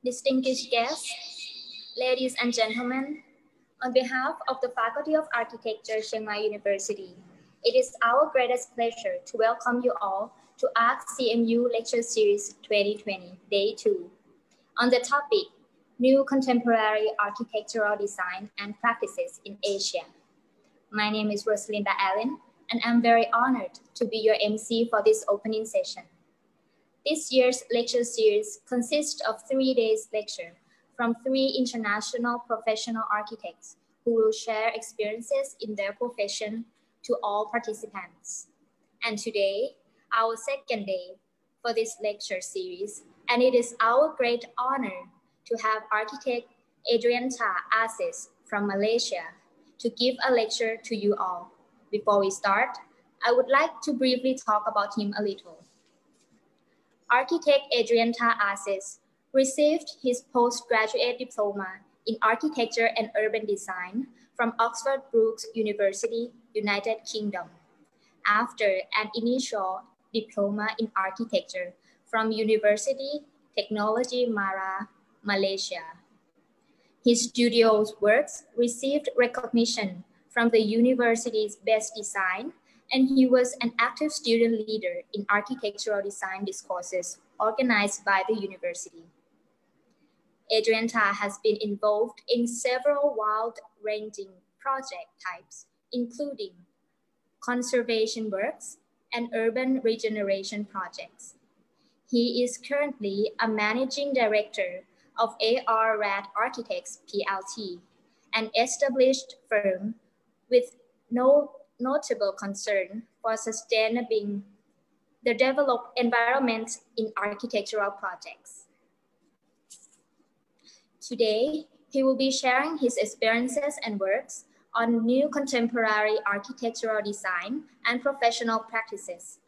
distinguished guests, ladies and gentlemen, on behalf of the Faculty of Architecture, Chiang Mai University, it is our greatest pleasure to welcome you all to ArchCMU Lecture Series 2020, Day 2, on the topic, New Contemporary Architectural Design and Practices in Asia. My name is Rosalinda Allen, and I'm very honored to be your MC for this opening session. This year's lecture series consists of 3 days lecture from 3 international professional architects who will share experiences in their profession to all participants. And today, our second day for this lecture series, and it is our great honor to have architect Adrianta Aziz from Malaysia to give a lecture to you all. Before we start, I would like to briefly talk about him a little. Architect Adrianta Aziz received his postgraduate diploma in architecture and urban design from Oxford Brookes University, United Kingdom, after an initial diploma in architecture from University Technology Mara, Malaysia. His studio works received recognition from the university's Best Design, and he was an active student leader in architectural design discourses organized by the university. Adrianta has been involved in several wide-ranging project types, including conservation works and urban regeneration projects. He is currently a managing director of AR Rad Architects PLT, an established firm with no notable concern for sustaining the developed environment in architectural projects. Today, he will be sharing his experiences and works on new contemporary architectural design and professional practices.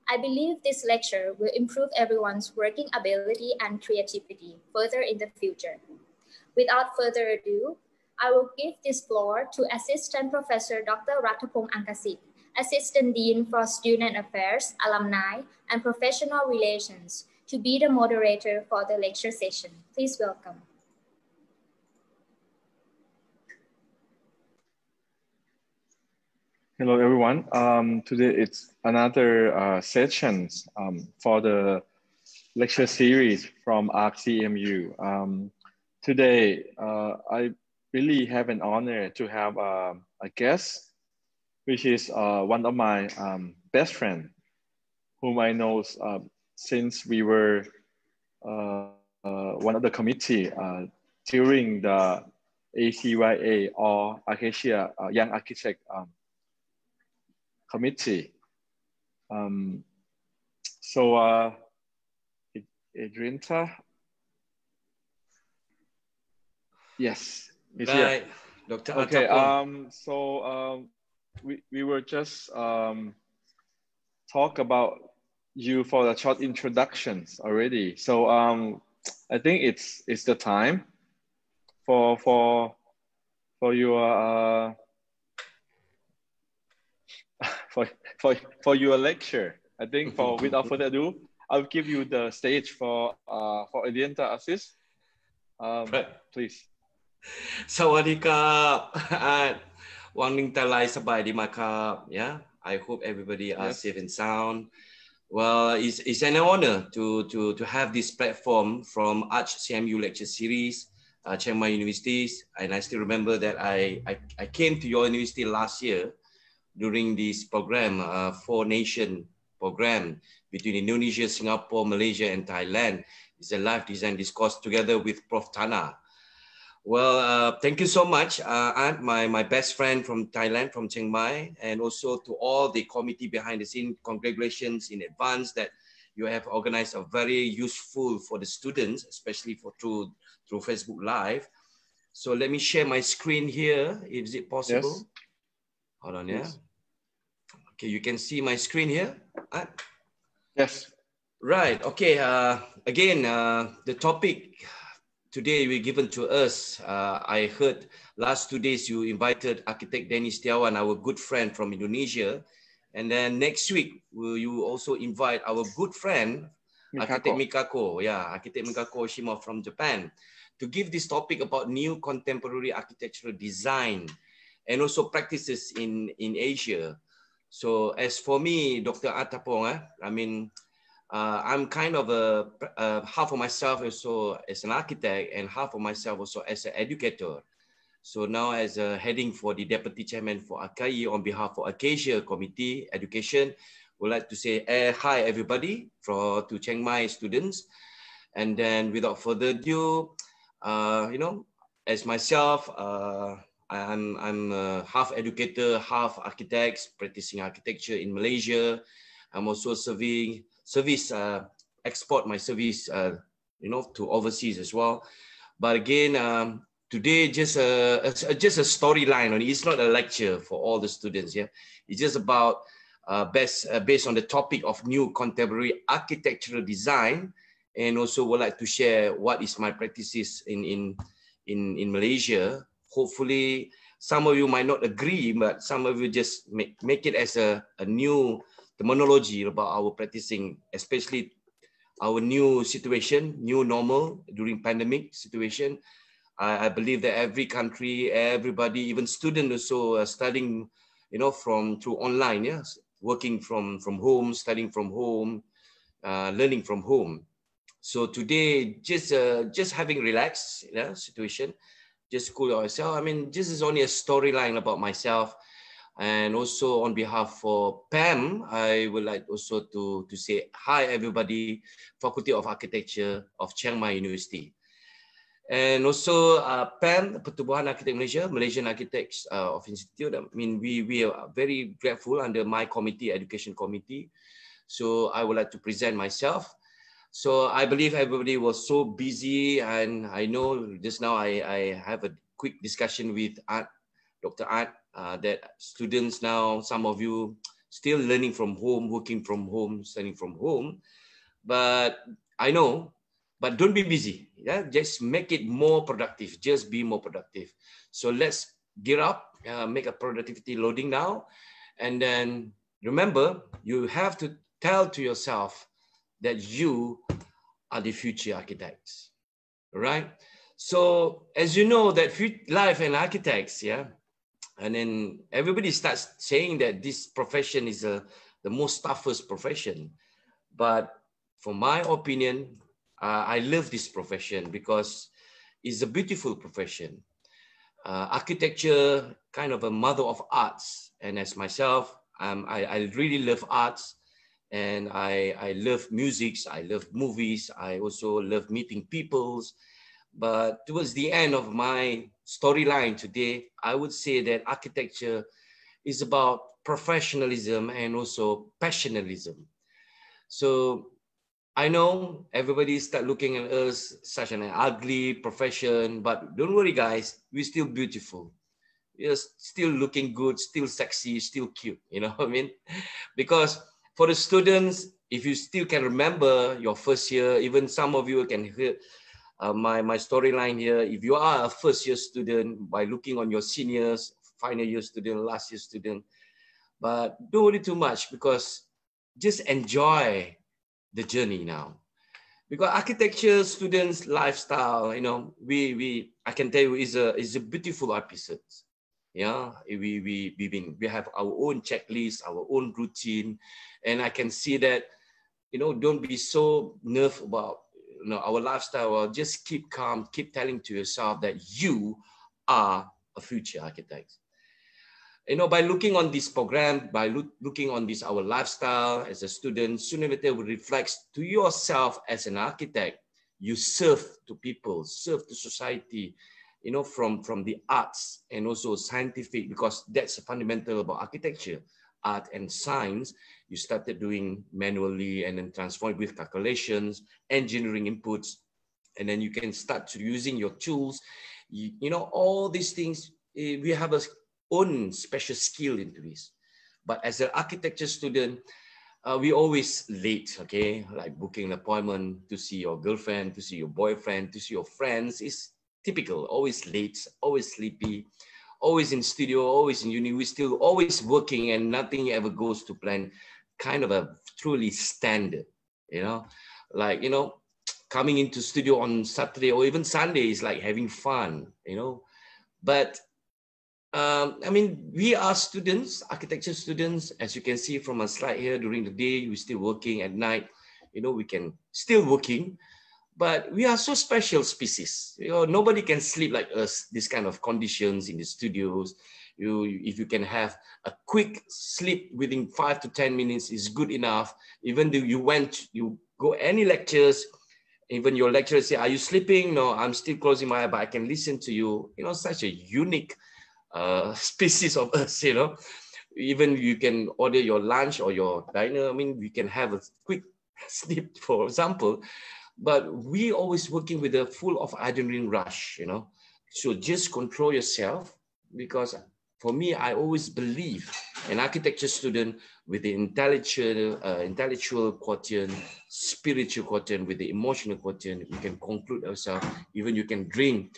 I believe this lecture will improve everyone's working ability and creativity further in the future. Without further ado, I will give this floor to Assistant Professor Dr. Ratthapong Angkasit, Assistant Dean for Student Affairs, Alumni, and Professional Relations, to be the moderator for the lecture session. Please welcome. Hello, everyone. Today it's another session for the lecture series from ArchCMU. Today, I really have an honor to have a guest, which is one of my best friends, whom I know since we were one of the committee during the ACYA or Acacia Young Architect Committee. Adrianta, yes. Right, Dr. Okay, Ratthapong. we were just talk about you for the short introductions already. So I think it's the time for your for your lecture. I think without further ado, I'll give you the stage for Adrianta Aziz. Right. Please. สวัสดีครับวังนิงตาลายสบายดีมากครับ Yeah, I hope everybody are safe and sound. Well, it's an honor to have this platform from ArchCMU lecture series, Chiang Mai University, and I still remember that I came to your university last year during this program, 4-nation program between Indonesia, Singapore, Malaysia, and Thailand. It's a live design discourse together with Prof. Tana. Well, thank you so much, Aunt, my best friend from Thailand, from Chiang Mai, and also to all the committee behind the scene. Congratulations in advance that you have organized a very useful for the students, especially through Facebook Live. So let me share my screen here. Is it possible? Yes. Hold on, yeah. Okay, you can see my screen here. Yes. Right. Okay. Again, the topic today we're given to us. I heard last 2 days you invited architect Denny Setiawan, our good friend from Indonesia. And then next week, will you also invite our good friend Architect Mikako, yeah, Architect Mikako Oshima from Japan, to give this topic about new contemporary architectural design and also practices in Asia. So as for me, Dr. Atapong, I mean, I'm kind of half of myself also as an architect and half of myself also as an educator. So now as a heading for the Deputy Chairman for ACAI on behalf of Acacia Committee Education, would like to say hi everybody to Chiang Mai students. And then without further ado, you know, as myself, I'm half educator, half architect, practicing architecture in Malaysia. I'm also export my service, you know, to overseas as well. But again, today just a storyline. It's not a lecture for all the students. Yeah, it's just about based on the topic of new contemporary architectural design, and also would like to share what is my practices in Malaysia. Hopefully, some of you might not agree, but some of you just make it as a new terminology about our practicing, especially our new situation, new normal during pandemic situation. I believe that every country, everybody, even students also studying, you know, through online, yes, working from home, studying from home, learning from home. So today, just having relaxed, you know, situation, just cool yourself. I mean, this is only a storyline about myself. And also on behalf of PAM, I would like also to say hi everybody, Faculty of Architecture of Chiang Mai University. And also PAM, Pertubuhan Architect Malaysia, Malaysian Architects of Institute. I mean, we are very grateful under my committee, Education Committee. So I would like to present myself. So I believe everybody was so busy, and I know just now I have a quick discussion with Dr. Art, that students now, some of you still learning from home, working from home, studying from home. But I know, but don't be busy. Yeah, just make it more productive. Just be more productive. So let's gear up, make a productivity loading now. And then remember, you have to tell to yourself that you are the future architects, right? So as you know that life and architects, yeah, and then everybody starts saying that this profession is the most toughest profession. But from my opinion, I love this profession because it's a beautiful profession. Architecture, kind of a mother of arts. And as myself, I really love arts, and I love music, I love movies, I also love meeting peoples. But towards the end of my storyline today, I would say that architecture is about professionalism and also passionalism. So I know everybody start looking at us such an ugly profession, but don't worry guys, we're still beautiful. We're still looking good, still sexy, still cute, you know what I mean? Because for the students, if you still can remember your first year, even some of you can hear my storyline here. If you are a first year student, by looking on your seniors, final year student, last year student, but don't worry too much, because just enjoy the journey now. Because architecture students' lifestyle, you know, I can tell you is a beautiful episode. Yeah, we have our own checklist, our own routine, and I can see that, you know, don't be so nervous about, you know, our lifestyle. Or just keep calm, keep telling to yourself that you are a future architect. You know, by looking on this program, by looking on this our lifestyle as a student, sooner or later will reflect to yourself as an architect. You serve to people, serve to society, you know, from the arts and also scientific, because that's fundamental about architecture, art and science. You started doing manually and then transform with calculations, engineering inputs, and then you can start to using your tools. You know, all these things, we have a own special skill into this. But as an architecture student, we always late, okay? Like booking an appointment to see your girlfriend, to see your boyfriend, to see your friends is typical. Always late, always sleepy, always in studio, always in uni. We're still always working and nothing ever goes to plan. Kind of a truly standard, you know? like, you know, coming into studio on Saturday or even Sunday is like having fun, you know. But I mean, we are students, architecture students, as you can see from a slide here. During the day, we're still working. At night, you know, we can still working, but we are so special species. You know, nobody can sleep like us. This kind of conditions in the studios. If you can have a quick sleep within 5 to 10 minutes is good enough. Even though you go any lectures, even your lecturers say, "Are you sleeping?" No, I'm still closing my eye, but I can listen to you. You know, such a unique species of us, you know. Even you can order your lunch or your dinner. I mean, we can have a quick sleep, for example, but we always working with a full of adrenaline rush, you know. So just control yourself, because for me, I always believe an architecture student with the intellectual quotient, spiritual quotient, with the emotional quotient, we can conclude ourselves. Even you can drink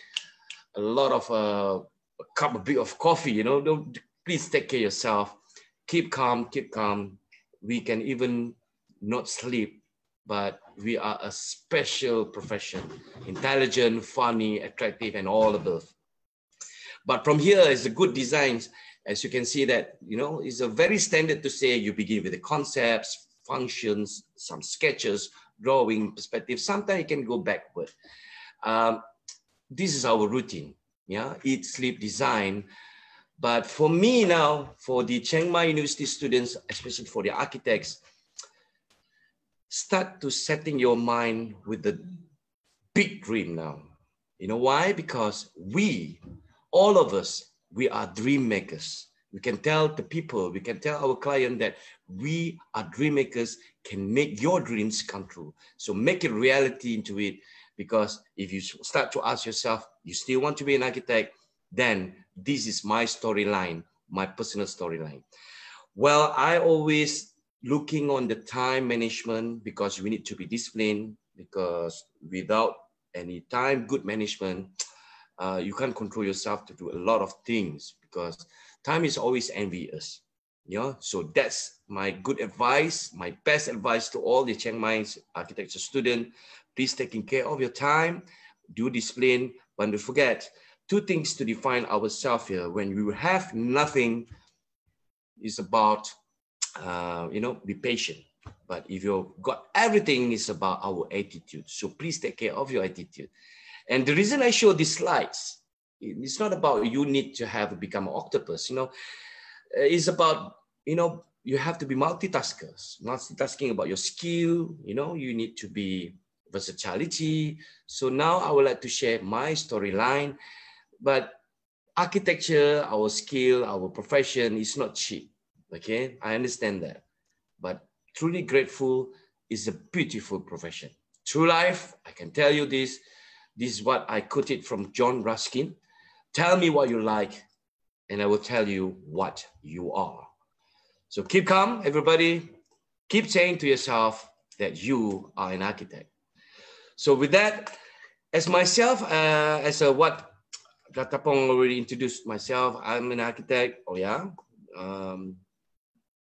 a lot of a cup of big of coffee, you know. Don't, please take care of yourself. Keep calm, keep calm. We can even not sleep, but we are a special profession, intelligent, funny, attractive, and all above. But from here is the good designs. As you can see that, you know, it's a very standard to say you begin with the concepts, functions, some sketches, drawing, perspective. Sometimes you can go backward. This is our routine. Yeah, eat, sleep, design. But for me now, for the Chiang Mai University students, especially for the architects, start to setting your mind with the big dream now. You know why? Because we, all of us, we are dream makers. We can tell the people, we can tell our client that we are dream makers, can make your dreams come true. So make it reality into it. Because if you start to ask yourself, you still want to be an architect, then this is my storyline, my personal storyline. Well, I always looking on the time management, because we need to be disciplined, because without any time, good management, you can't control yourself to do a lot of things, because time is always envious. You know? So that's my good advice, my best advice to all the Chiang Mai architecture students. Please taking care of your time, do discipline, but don't forget, two things to define ourselves here. When we have nothing, is about, you know, be patient. But if you've got everything, it's about our attitude. So please take care of your attitude. And the reason I show these slides, it's not about you need to have become an octopus, you know. It's about, you know, you have to be multitaskers, multitasking about your skill, you know, you need to be versatility. So now I would like to share my storyline. But architecture, our skill, our profession is not cheap. Okay, I understand that. But truly grateful is a beautiful profession. True life, I can tell you this. This is what I quoted from John Ruskin. Tell me what you like, and I will tell you what you are. So keep calm, everybody. Keep saying to yourself that you are an architect. So with that, as myself, as a what Tapong already introduced myself, I'm an architect. Oh yeah,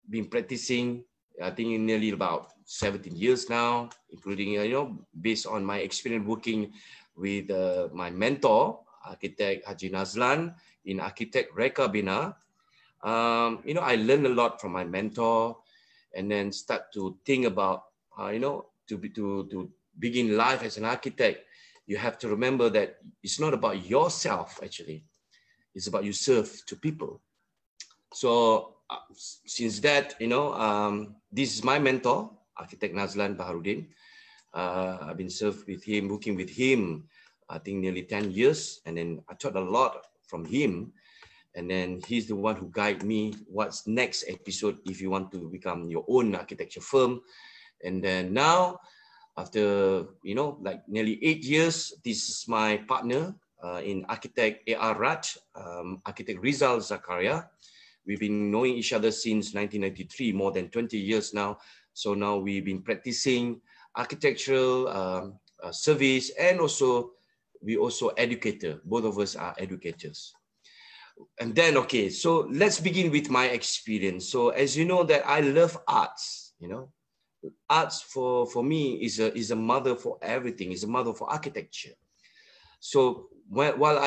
been practicing, I think nearly about 17 years now, including, you know, based on my experience working with my mentor, architect Haji Nazlan, in architect Reka Bina. You know, I learned a lot from my mentor, and then start to think about, you know, to begin life as an architect. You have to remember that it's not about yourself, actually. It's about you serve to people. So since that, you know, this is my mentor, architect Nazlan Baharudin. I've been served with him, working with him, I think nearly 10 years. And then I taught a lot from him. And then he's the one who guided me what's next episode if you want to become your own architecture firm. And then now, after, you know, like nearly 8 years, this is my partner in architect A.R. Raj, architect Rizal Zakaria. We've been knowing each other since 1993, more than 20 years now. So now we've been practicing architectural service, and also we also educator. Both of us are educators. And then, okay, so let's begin with my experience. So as you know that I love arts, you know, arts for me is a mother for everything, is a mother for architecture. So while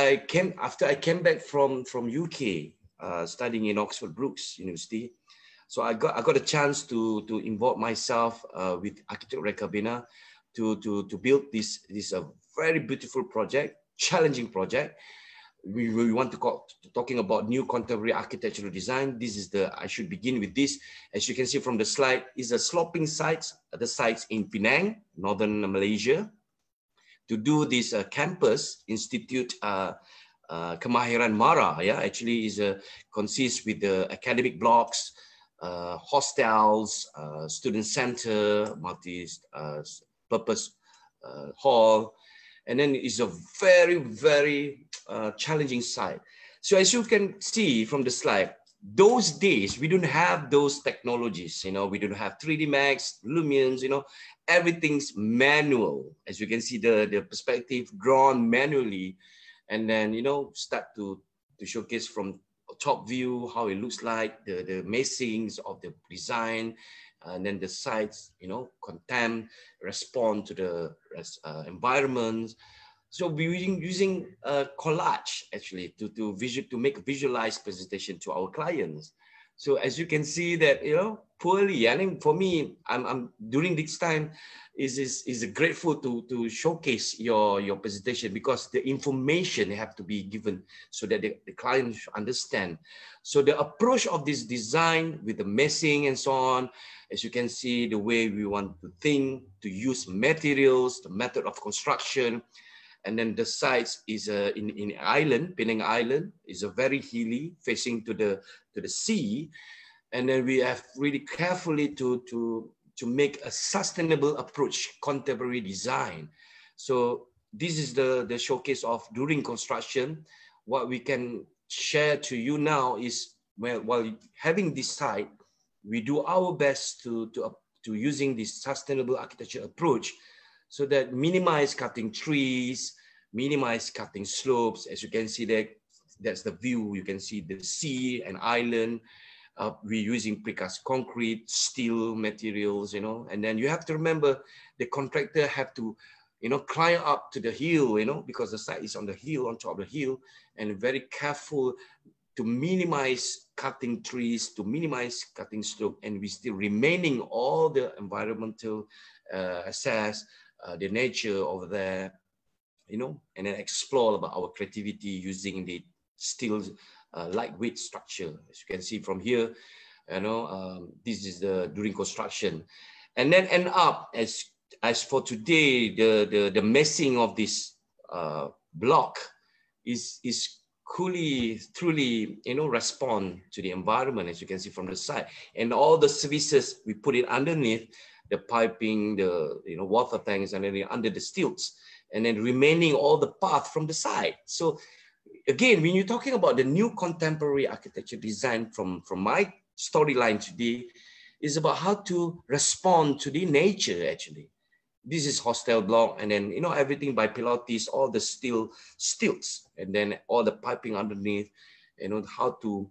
after I came back from UK, studying in Oxford Brookes University, so I got a chance to involve myself with Architect Rekabina to build this very beautiful project, challenging project. We want to talking about new contemporary architectural design. This is I should begin with this. As you can see from the slide, is the sloping sites, the sites in Penang, northern Malaysia. To do this campus institute Kemahiran Mara, actually consists with the academic blocks, hostels, student center, multi-purpose hall, and then it's a very, very challenging site. So as you can see from the slide, those days we don't have those technologies, we don't have 3D Max, Lumions, everything's manual. As you can see, the perspective drawn manually, and then start to showcase from top view how it looks like, the masings of the design, and then the sites, respond to the environment. So we're using collage actually to make a visualized presentation to our clients. So as you can see that, poorly, I mean, for me, I'm during this time is grateful to showcase your presentation, because the information have to be given so that the client should understand. So the approach of this design with the meshing and so on, as you can see, the way we want to think, to use materials, the method of construction. And then the sites is in island, Penang Island, is a very hilly, facing to the sea. And then we have really carefully to make a sustainable approach, contemporary design. So this is the showcase of during construction. What we can share to you now is, while having this site, we do our best to using this sustainable architecture approach, so that minimize cutting trees, minimize cutting slopes. As you can see there, that's the view. You can see the sea and island. We're using precast concrete, steel materials, and then you have to remember the contractor have to, climb up to the hill, because the site is on the hill, on top of the hill, and very careful to minimize cutting trees, to minimize cutting slope, and we still remaining all the environmental assess, the nature over there, and then explore about our creativity using the steel lightweight structure. As you can see from here, this is during construction, and then end up as for today, the meshing of this block is truly respond to the environment, as you can see from the side, and all the services we put it underneath, the piping, the water tanks, and then under the stilts, and then remaining all the path from the side. So again, when you're talking about the new contemporary architecture design from my storyline today, is about how to respond to the nature actually. This is hostel block, and then everything by pilates, all the stilts, and then all the piping underneath, how to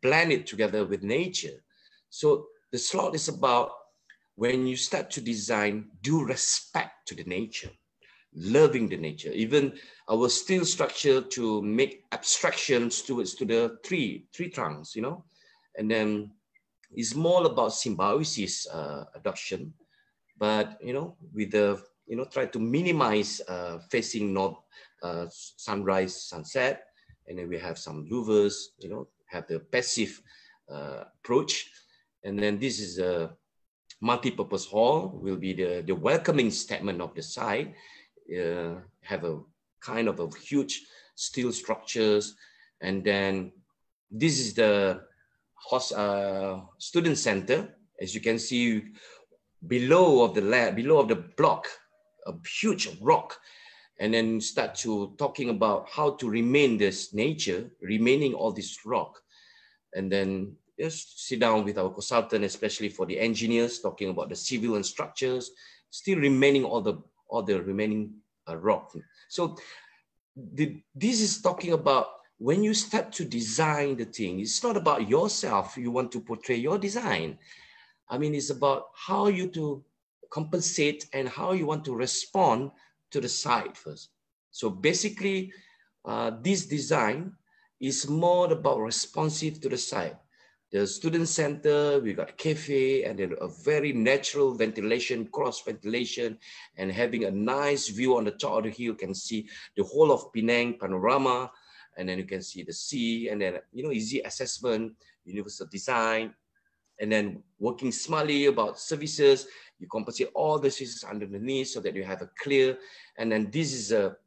blend it together with nature. So the slot is about, when you start to design, do respect to the nature, loving the nature. Even our steel structure to make abstractions towards to the tree trunks, and then it's more about symbiosis adoption. But with the try to minimize facing north, sunrise, sunset, and then we have some louvers, have the passive approach, and then this is a multi-purpose hall, will be the welcoming statement of the site. Have a kind of a huge steel structures, and then this is the student center. As you can see, below of the block, a huge rock, and then start to talking about how to remain this nature, remaining all this rock, and then just sit down with our consultant, especially for the engineers, talking about the civil and structures, still remaining all the remaining rock. So this is talking about when you start to design the thing, it's not about yourself. You want to portray your design. I mean, it's about how you to compensate and how you want to respond to the site first. So basically, this design is more about responsive to the site. The student center, we got cafe, and then a very natural ventilation, cross ventilation, and having a nice view on the top of the hill. You can see the whole of Penang panorama, and then you can see the sea, and then, you know, easy assessment, universal design, and then working smartly about services. You compensate all the services underneath so that you have a clear, and then this is a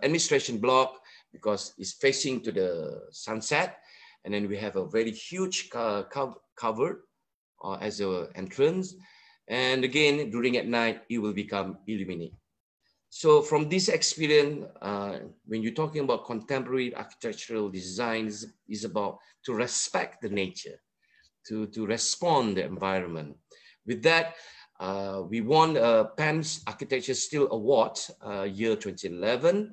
administration block because it's facing to the sunset. And then we have a very huge cover as an entrance. And again, during at night, it will become illuminated. So from this experience, when you're talking about contemporary architectural design, is about to respect the nature, to respond the environment. With that, we won a PAMS Architecture Steel Award year 2011,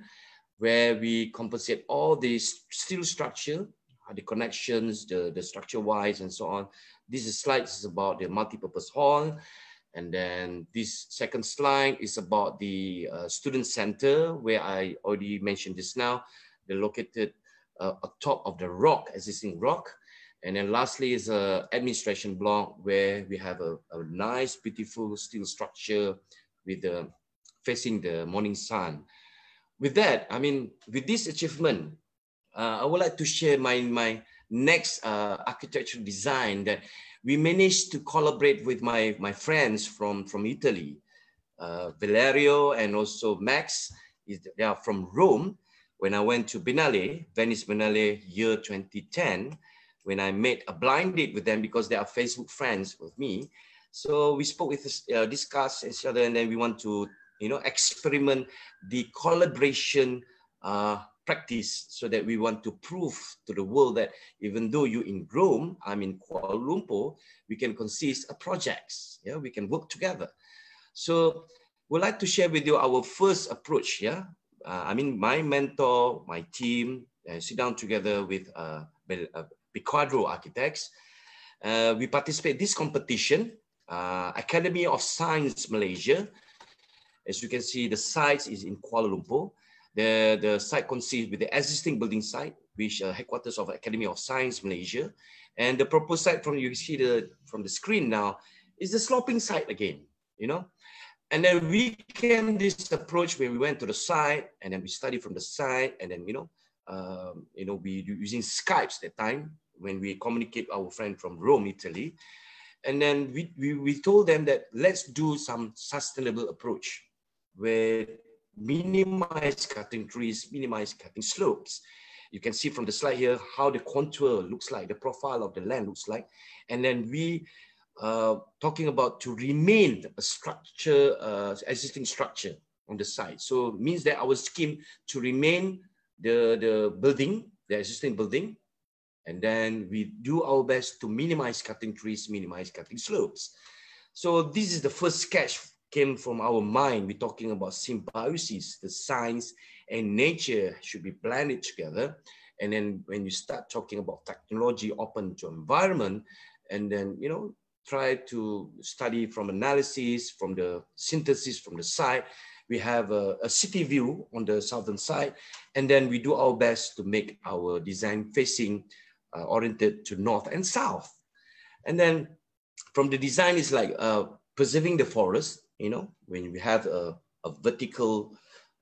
where we compensate all the steel structure, the connections, the structure wise, and so on. This slide is about the multi-purpose hall. And then this second slide is about the student center, where I already mentioned this now. They're located atop of the rock, existing rock. And then lastly is a administration block where we have a nice, beautiful steel structure with facing the morning sun. With that, I mean, with this achievement, I would like to share my next architectural design that we managed to collaborate with my friends from Italy, Valerio and also Max. They are from Rome. When I went to Venice Biennale year 2010, when I made a blind date with them because they are Facebook friends with me. So we spoke with, discussed each other, and then we want to, you know, experiment the collaboration practice so that we want to prove to the world that even though you're in Rome, I'm in Kuala Lumpur, we can consist of projects, yeah, we can work together. So we'd like to share with you our first approach, yeah. I mean, my mentor, my team, sit down together with Quadro Architects. We participate in this competition, Academy of Science Malaysia. As you can see, the site is in Kuala Lumpur. The site consists with the existing building site, which headquarters of Academy of Science Malaysia. And the proposed site from you see from the screen now is the sloping site again, you know. And then we came this approach where we went to the site and then we studied from the site, and then, you know, we using Skypes that time when we communicate with our friend from Rome, Italy. And then we told them that let's do some sustainable approach where minimize cutting trees, minimize cutting slopes. You can see from the slide here how the contour looks like, the profile of the land looks like. And then we talking about to remain a structure, existing structure on the site. So it means that our scheme to remain the building, the existing building, and then we do our best to minimize cutting trees, minimize cutting slopes. So this is the first sketch came from our mind. We're talking about symbiosis, the science and nature should be blended together. And then when you start talking about technology open to environment, and then, you know, try to study from analysis, from the synthesis from the site. We have a city view on the southern side, and then we do our best to make our design facing oriented to north and south. And then from the design is like preserving the forest, you know, when we have a vertical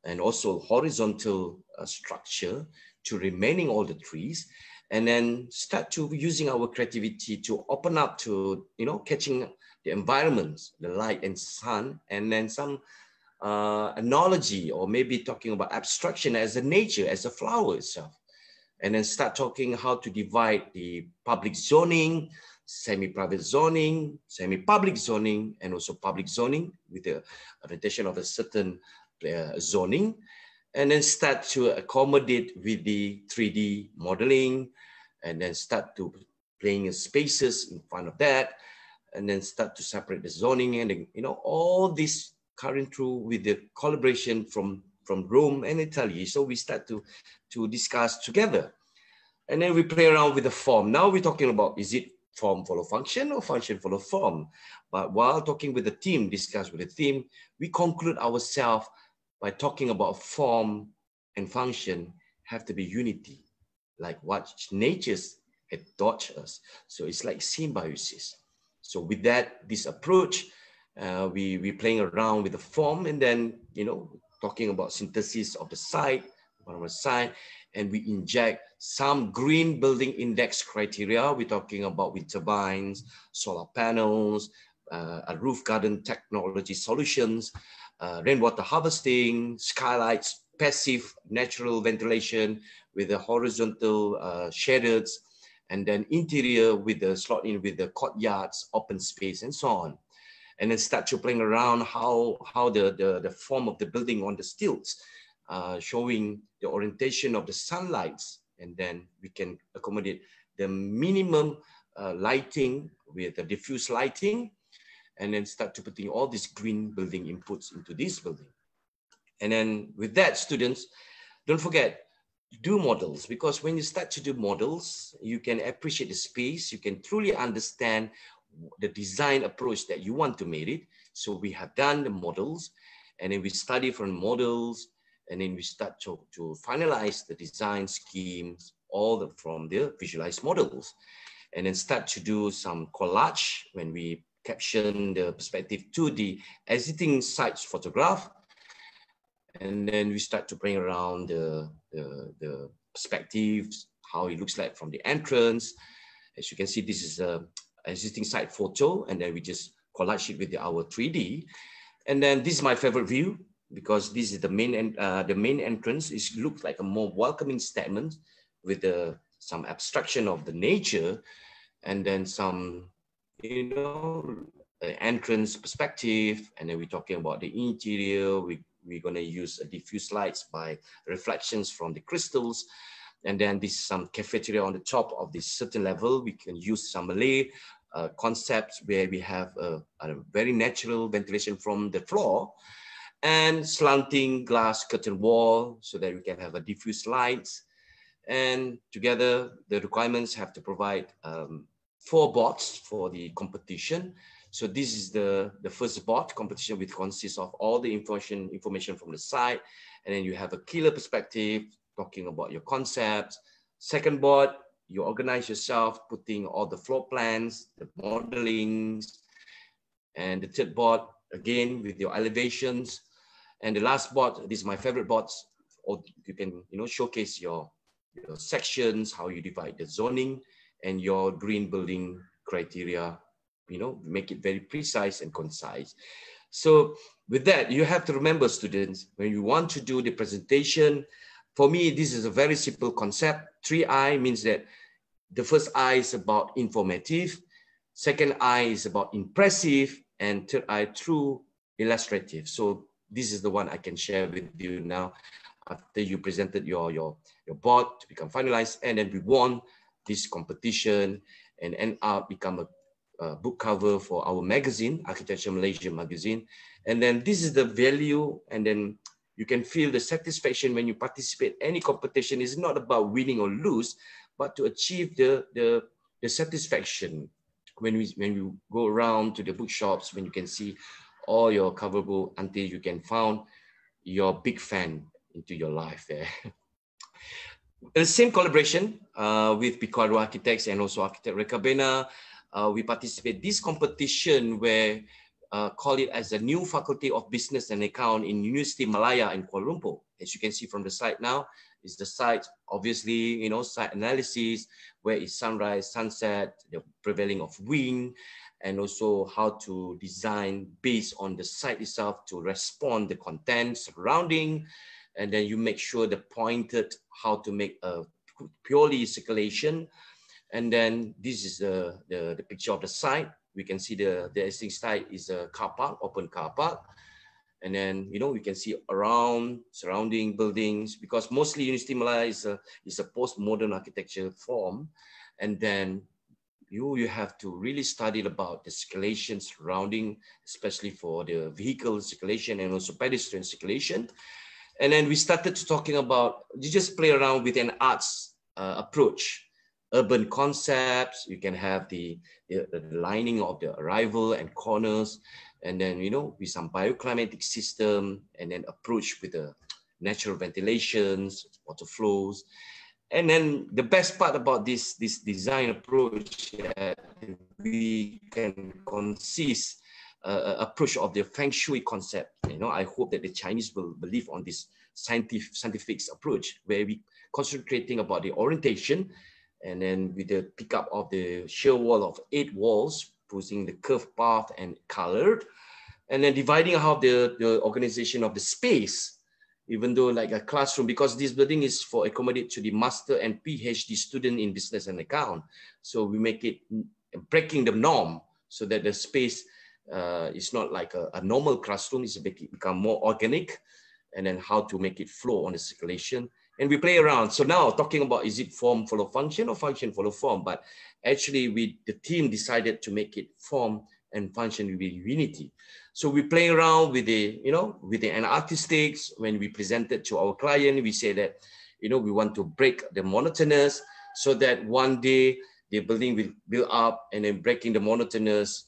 and also horizontal structure to remaining all the trees, and then start to using our creativity to open up to, you know, catching the environments, the light and sun, and then some analogy or maybe talking about abstraction as a nature, as a flower itself. And then start talking how to divide the public zoning, semi-private zoning, semi-public zoning, and also public zoning with the orientation of a certain zoning. And then start to accommodate with the 3D modeling, and then start to playing in spaces in front of that, and then start to separate the zoning, and, you know, all this current through with the collaboration from Rome and Italy. So we start to discuss together, and then we play around with the form. Now we're talking about, is it form follow function or function follow form. But while talking with the team, discuss with the team, we conclude ourselves by talking about form and function have to be unity, like what nature's had taught us. So it's like symbiosis. So with that, this approach, we playing around with the form, and then, you know, talking about synthesis of the site, on our side, and we inject some green building index criteria. We're talking about wind turbines, solar panels, a roof garden technology solutions, rainwater harvesting, skylights, passive natural ventilation with the horizontal shaders, and then interior with the slot in with the courtyards, open space, and so on. And then start to playing around how the form of the building on the stilts, showing the orientation of the sunlights, and then we can accommodate the minimum lighting with the diffuse lighting, and then start to putting all these green building inputs into this building. And then with that, students, don't forget, do models, because when you start to do models, you can appreciate the space, you can truly understand the design approach that you want to make it. So we have done the models, and then we study from models, and then we start to finalize the design schemes, from the visualized models, and then start to do some collage when we caption the perspective to the existing sites photograph. And then we start to bring around the perspectives, how it looks like from the entrance. As you can see, this is a existing site photo, and then we just collage it with our 3D. And then this is my favorite view, because this is the main entrance. It looks like a more welcoming statement with some abstraction of the nature, and then some, you know, entrance perspective. And then we're talking about the interior. We're going to use a diffuse lights by reflections from the crystals. And then this is some cafeteria on the top of this certain level. We can use some Malay concepts where we have a very natural ventilation from the floor, and slanting glass curtain wall so that we can have a diffuse lights. And together, the requirements have to provide 4 boards for the competition. So this is the first board competition, which consists of all the information from the site. And then you have a killer perspective talking about your concepts. Second board, you organize yourself, putting all the floor plans, the modelings. And the third board, again, with your elevations. And the last board, this is my favorite boards, or you can, you know, showcase your sections, how you divide the zoning, and your green building criteria, you know, make it very precise and concise. So with that, you have to remember, students, when you want to do the presentation, for me, this is a very simple concept. 3I means that the first I is about informative, second I is about impressive, and third I true illustrative. So this is the one I can share with you now after you presented your board to become finalized, and then we won this competition and end up become a book cover for our magazine, Architecture Malaysia magazine. And then this is the value, and then you can feel the satisfaction when you participate. Any competition is not about winning or lose, but to achieve the satisfaction when we go around to the bookshops, when you can see all your cover book until you can found your big fan into your life there. The same collaboration with Picuaro Architects and also Architect Rekabena, we participate this competition where call it as a new Faculty of Business and Account in University Malaya in Kuala Lumpur. As you can see from the site now, is the site, obviously, you know, site analysis, where is sunrise, sunset, the prevailing of wind, and also how to design based on the site itself to respond the content surrounding. And then you make sure the pointed how to make a purely circulation. And then this is the picture of the site. We can see the existing site is a car park, open car park. And then, you know, we can see around surrounding buildings, because mostly University Malaya is a post-modern architecture form. And then you have to really study about the circulation surrounding, especially for the vehicle circulation and also pedestrian circulation. And then we started talking about, you just play around with an arts approach, urban concepts. You can have the lining of the arrival and corners, and then, you know, with some bioclimatic system, and then approach with the natural ventilations, water flows. And then the best part about this design approach, we can consist approach of the feng shui concept. You know, I hope that the Chinese will believe on this scientific approach, where we concentrating about the orientation, and then with the pickup of the shear wall of 8 walls, pushing the curved path and colored, and then dividing how the organization of the space, even though like a classroom, because this building is for accommodate to the master and PhD student in business and account. So we make it breaking the norm so that the space is not like a normal classroom, it's become more organic, and then how to make it flow on the circulation. And we play around. So now talking about, is it form follow function or function follow form? But actually the team decided to make it form and function with unity. So we play around with the, you know, with the artistics. When we presented to our client, we say that, you know, we want to break the monotonous so that one day the building will build up, and then breaking the monotonous.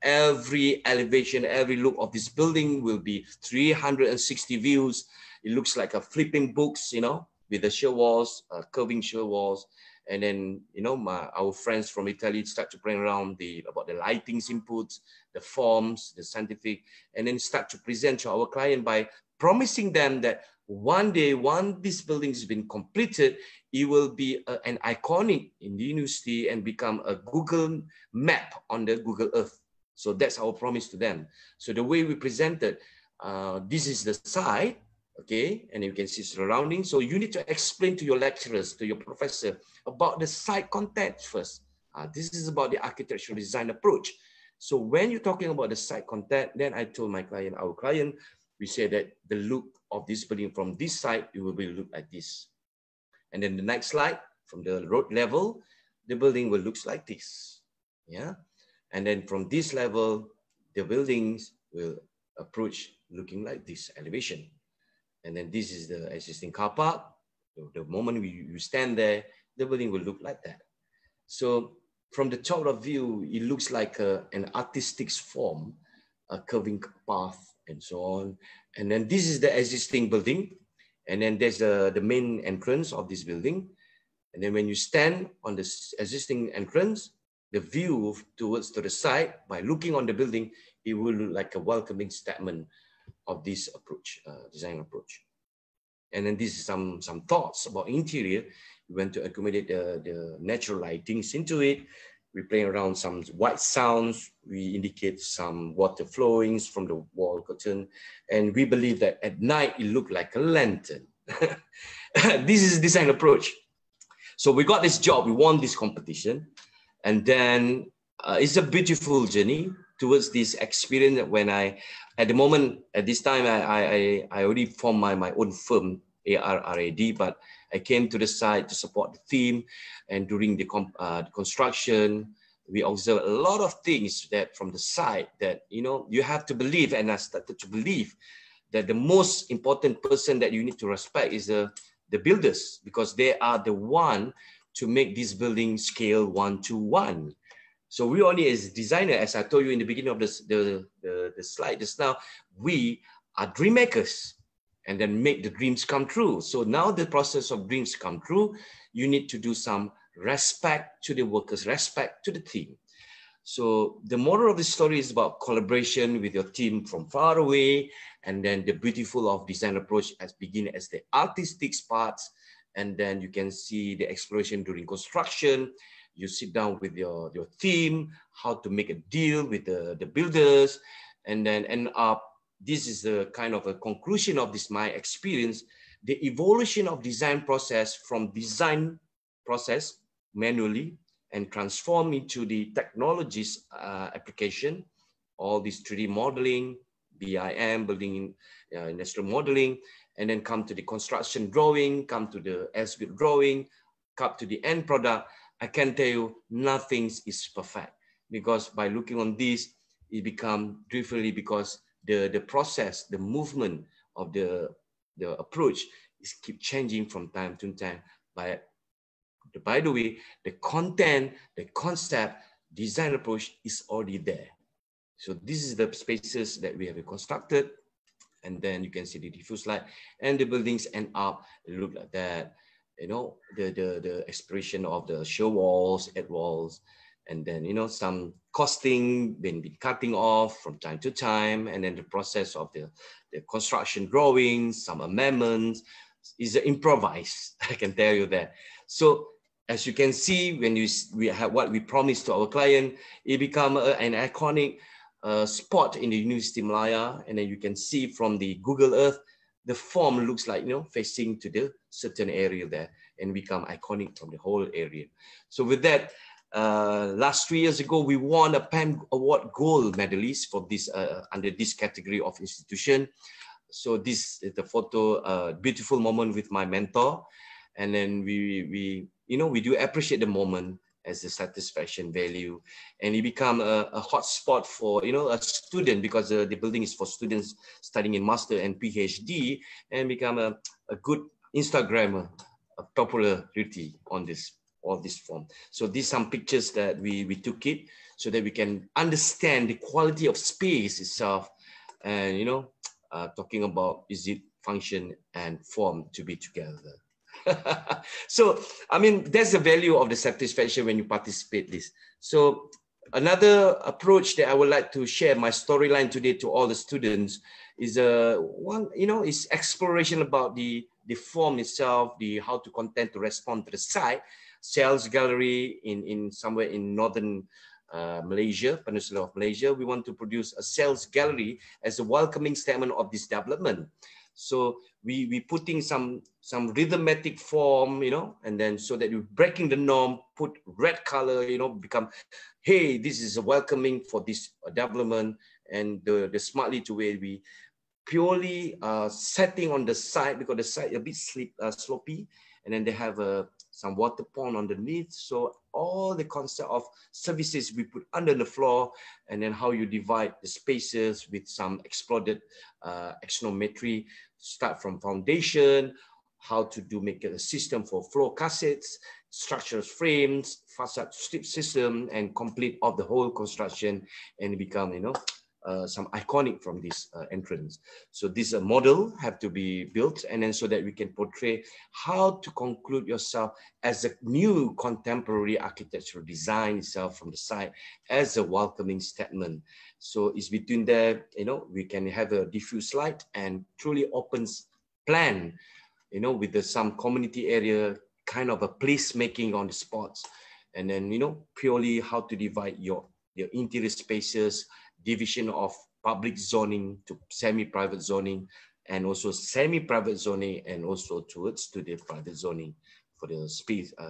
Every elevation, every look of this building will be 360 views. It looks like a flipping books, you know, with the shear walls, curving shear walls. And then, you know, our friends from Italy start to play around about the lightings inputs, the forms, the scientific, and then start to present to our client by promising them that one day, once this building has been completed, it will be an iconic in the university and become a Google map on the Google Earth. So that's our promise to them. So the way we presented, this is the site, okay, and you can see surroundings. So you need to explain to your lecturers, to your professor, about the site context first. This is about the architectural design approach. So when you're talking about the site context, then I told my client, our client, we say that the look of this building from this side, it will be look like this. And then the next slide, from the road level, the building will look like this. Yeah. And then from this level, the buildings will approach looking like this elevation. And then this is the existing car park. The moment you stand there, the building will look like that. So from the top of view, it looks like an artistic form, a curving path and so on. And then this is the existing building. And then there's the main entrance of this building. And then when you stand on the existing entrance, the view towards to the side, by looking on the building, it will look like a welcoming statement of this approach, design approach. And then this is some thoughts about interior. We went to accommodate the natural lightings into it. We play around some white sounds. We indicate some water flowings from the wall curtain. And we believe that at night, it looked like a lantern. This is design approach. So we got this job, we won this competition. And then it's a beautiful journey towards this experience when at the moment, at this time, I already formed my own firm, ARRAD, but I came to the site to support the team. And during the construction, we observed a lot of things that from the site that, you know, you have to believe, and I started to believe that the most important person that you need to respect is the builders, because they are the one to make this building scale 1:1. So we only as designer, as I told you in the beginning of the slide just now, we are dream makers and then make the dreams come true. So now the process of dreams come true, you need to do some respect to the workers, respect to the team. So the moral of the story is about collaboration with your team from far away, and then the beautiful of design approach as begin as the artistic parts, and then you can see the exploration during construction. You sit down with your team, how to make a deal with the builders, and then end up, this is the kind of a conclusion of this, my experience, the evolution of design process from design process manually and transform into the technologies application, all this 3D modeling, BIM, building industrial modeling, and then come to the construction drawing, come to the as-built drawing, come to the end product. I can tell you nothing is perfect, because by looking on this, it becomes differently, because the process, the movement of the approach is keep changing from time to time. But by the way, the content, the concept, design approach is already there. So this is the spaces that we have constructed. And then you can see the diffuse light and the buildings end up look like that. You know, the expression of the show walls, edge walls, and then, you know, some costing been cutting off from time to time. And then the process of the construction drawings, some amendments is improvised. I can tell you that. So as you can see, when we have what we promised to our client, it become an iconic spot in the University Malaya. And then you can see from the Google Earth, the form looks like, you know, facing to the certain area there and become iconic from the whole area. So with that, last 3 years ago, we won a PAM Award Gold medalist for this under this category of institution. So this is the photo, beautiful moment with my mentor. And then we do appreciate the moment as a satisfaction value, and it become a hot spot for, you know, a student, because the building is for students studying in master and PhD, and become a good Instagrammer, a popularity on this form. So these some pictures that we took it so that we can understand the quality of space itself, and, you know, talking about is it function and form to be together. So, I mean, that's the value of the satisfaction when you participate this. So another approach that I would like to share my storyline today to all the students is one, you know, is exploration about the form itself, the how to content to respond to the site, sales gallery in somewhere in northern Malaysia, Peninsula of Malaysia. We want to produce a sales gallery as a welcoming statement of this development. So we putting some rhythmatic form, you know, and then so that you're breaking the norm, put red color, you know, become, hey, this is a welcoming for this development. And the smartly to where we purely setting on the side, because the side a bit slopey, and then they have some water pond underneath. So all the concept of services we put under the floor, and then how you divide the spaces with some exploded axonometry, start from foundation, how to make a system for floor cassettes, structural frames, facade strip system, and complete of the whole construction, and become, you know, some iconic from this entrance. So this model have to be built, and then so that we can portray how to conclude yourself as a new contemporary architectural design itself from the side as a welcoming statement. So it's between there, you know, we can have a diffuse light and truly opens plan, you know, with some community area kind of a place making on the spots, and then, you know, purely how to divide your interior spaces, division of public zoning to semi-private zoning, and also semi-private zoning, and also towards to the private zoning for the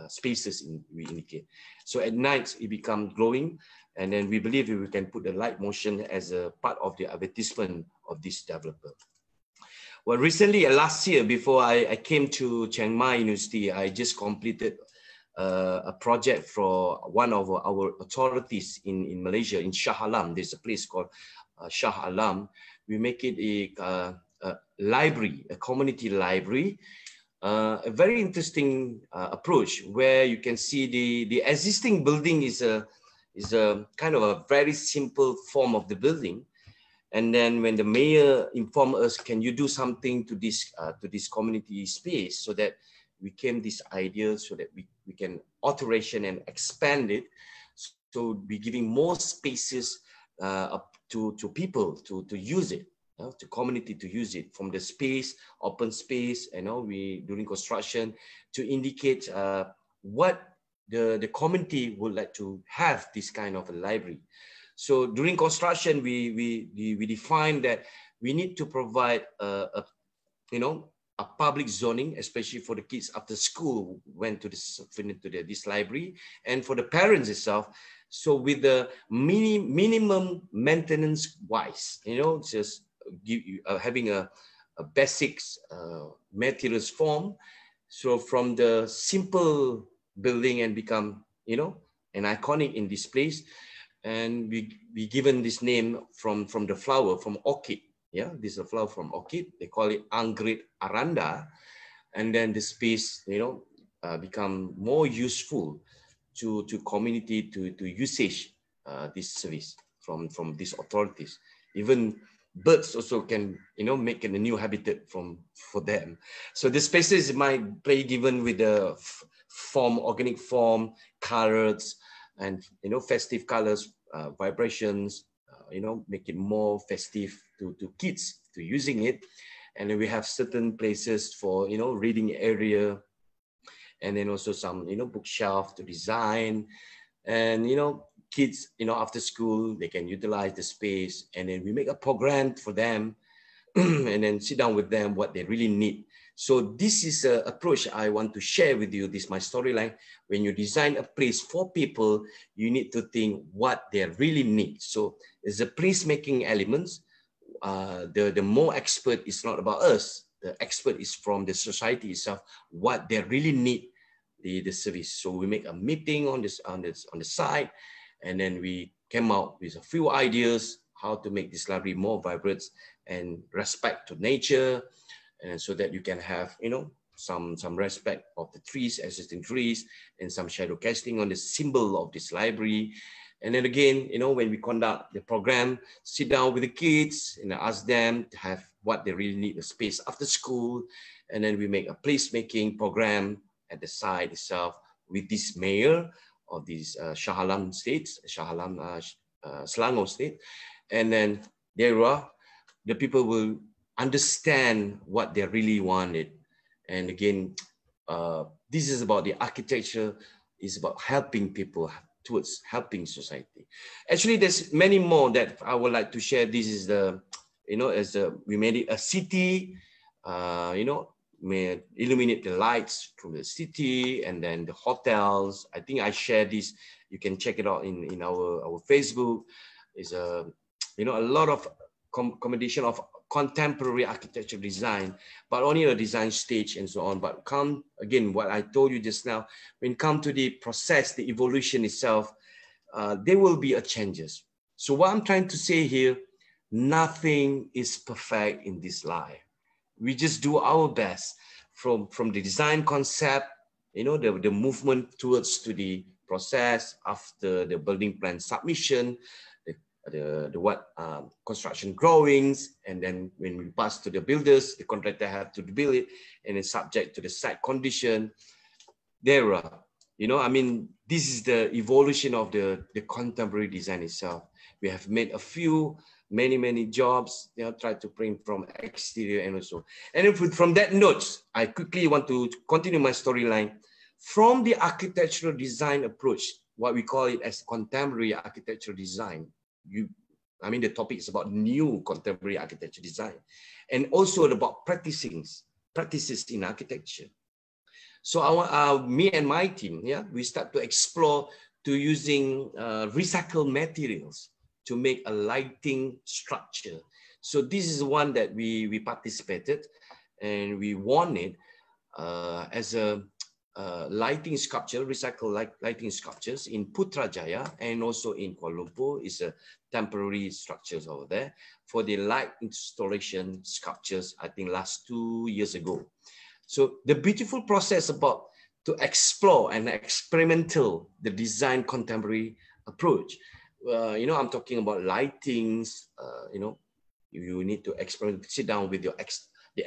spaces we indicate. So at night it becomes glowing, and then we believe we can put the light motion as a part of the advertisement of this developer. Well, recently, last year, before I came to Chiang Mai University, I just completed a project for one of our authorities in Malaysia, in Shah Alam. There's a place called Shah Alam. We make it a library, a community library. A very interesting approach where you can see the existing building is a kind of a very simple form of the building. And then when the mayor informed us, can you do something to this community space, so that we came this idea so that we can alteration and expand it. So we're giving more spaces to people to use it, you know, to community to use it, from the space, open space, you know, we during construction to indicate what the community would like to have this kind of a library. So during construction, we define that we need to provide a public zoning, especially for the kids after school went to this library, and for the parents itself. So with the minimum maintenance wise, you know, just having a basics materials form. So from the simple building and become, you know, an iconic in this place. And we given this name from the flower, from orchid. Yeah, this is a flower from orchid. They call it Angrit Aranda. And then the space, you know, become more useful to community, to usage this service from these authorities. Even birds also can, make a new habitat for them. So the spaces might play given with the form, organic form, colors, and festive colors, vibrations, make it more festive to kids to using it. And then we have certain places for reading area, and then also some bookshelf to design, and kids after school they can utilize the space, and then we make a program for them and then sit down with them what they really need. So this is an approach I want to share with you. This is my storyline. When you design a place for people, you need to think what they really need. So there's a place making elements. The more expert is not about us. The expert is from the society itself, what they really need the service. So we make a meeting on the site, and then we came out with a few ideas how to make this library more vibrant and respect to nature, and so that you can have some respect of the trees, existing trees, and some shadow casting on the symbol of this library. And then again, when we conduct the program, sit down with the kids and ask them to have what they really need, a space after school. And then we make a placemaking program at the site itself with this mayor of this Shah Alam states, Selangor state. And then the people will understand what they really wanted. And again, this is about the architecture, is about helping people towards helping society. Actually, there's many more that I would like to share. This is the, we made it a city, may illuminate the lights from the city, and then the hotels. I think I shared this. You can check it out in our Facebook. Is a lot of combination of contemporary architecture design, but only a design stage and so on. But come again, what I told you just now, when come to the process, the evolution itself, there will be a changes. So what I'm trying to say here, nothing is perfect in this life. We just do our best from the design concept, the movement towards to the process after the building plan submission, construction drawings, and then when we pass to the builders, the contractor have to build it, and it's subject to the site condition. There are, this is the evolution of the contemporary design itself. We have made many jobs, try to bring from exterior and also. And from that note, I quickly want to continue my storyline. From the architectural design approach, what we call it as contemporary architectural design, the topic is about new contemporary architecture design, and also about practices in architecture. So me and my team, we start to explore to using recycled materials to make a lighting structure. So this is one that we participated, and we won it as a lighting sculpture, recycled lighting sculptures in Putrajaya, and also in Kuala Lumpur is a temporary structures over there for the light installation sculptures, I think last 2 years ago. So the beautiful process about to explore and experimental the design contemporary approach. I'm talking about lightings, you need to experiment, sit down with the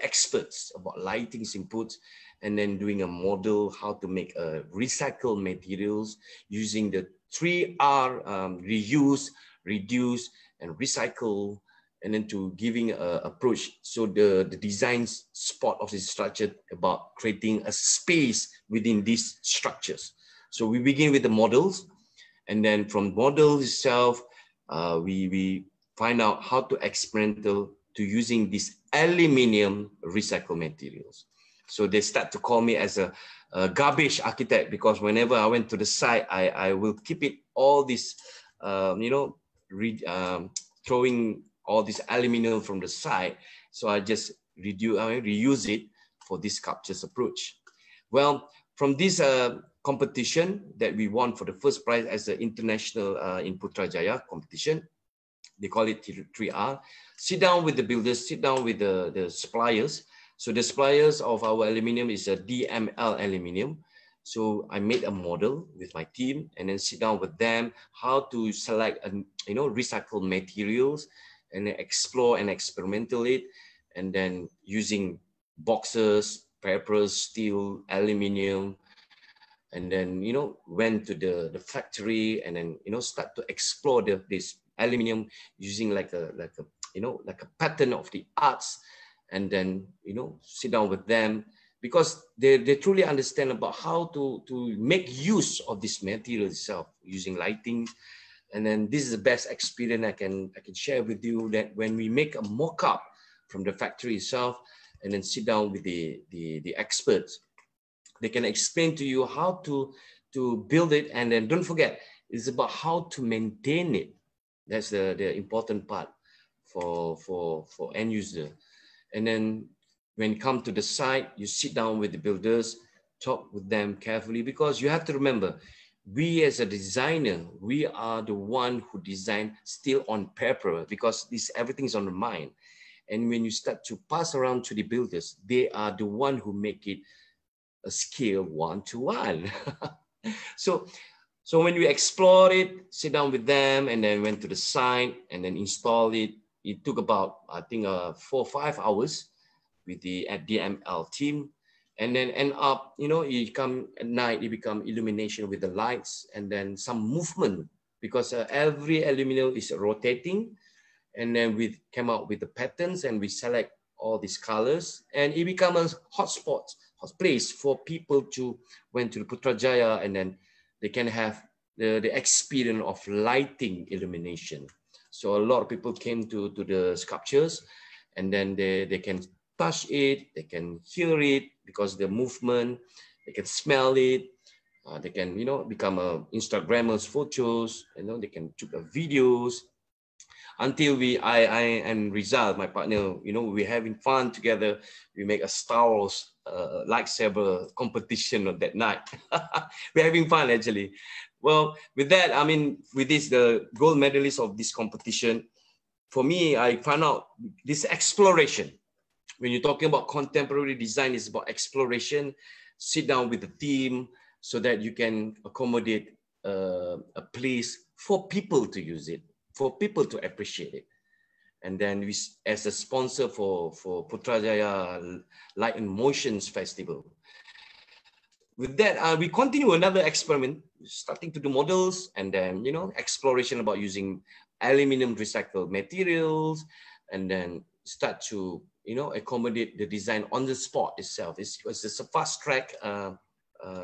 experts about lightings inputs, and then doing a model how to make recycled materials using the 3R, reuse, reduce, and recycle, and then to giving an approach. So the design spot of this structure about creating a space within these structures. So we begin with the models, and then from model itself, we find out how to experimental to using these aluminum recycled materials. So they start to call me as a garbage architect, because whenever I went to the site, I will keep it all this, throwing all this aluminum from the site. So I just reuse it for this sculptures approach. Well, from this competition that we won for the first prize as the international in Putrajaya competition, they call it 3R. Sit down with the builders, sit down with the suppliers. So the suppliers of our aluminum is a DML aluminum. So I made a model with my team and then sit down with them, how to select, recycled materials and then explore and experimental it. And then using boxes, papers, steel, aluminum, and then, went to the factory and then, start to explore this aluminum using like a pattern of the arts, and then, sit down with them because they truly understand about how to make use of this material itself using lighting. And then this is the best experience I can share with you, that when we make a mock-up from the factory itself and then sit down with the experts, they can explain to you how to build it. And then don't forget, it's about how to maintain it. That's the important part for end user. And then when you come to the site, you sit down with the builders, talk with them carefully, because you have to remember, we as a designer, we are the one who design still on paper, because everything's on the mind. And when you start to pass around to the builders, they are the one who make it a scale 1:1. So when we explored it, sit down with them, and then went to the site and then install it. It took about, I think, 4 or 5 hours with the DML team. And then end up, it come at night, it become illumination with the lights and then some movement, because every aluminum is rotating. And then we came out with the patterns and we select all these colors, and it become a hot place for people to went to the Putrajaya, and then they can have the experience of lighting illumination. So a lot of people came to the sculptures, and then they can touch it, they can hear it because the movement, they can smell it, they can become Instagrammers photos, they can take videos. Until I and Rizal, my partner, we're having fun together. We make a Star Wars lightsaber competition on that night. We're having fun, actually. Well, with that, I mean, with this, the gold medalist of this competition, for me, I found out this exploration. When you're talking about contemporary design, it's about exploration. Sit down with the team so that you can accommodate a place for people to use it, for people to appreciate it. And then we, as a sponsor for Putrajaya Light and Motions Festival. With that, we continue another experiment, starting to do models, and then, exploration about using aluminum recycled materials, and then start to, accommodate the design on the spot itself. It's a fast track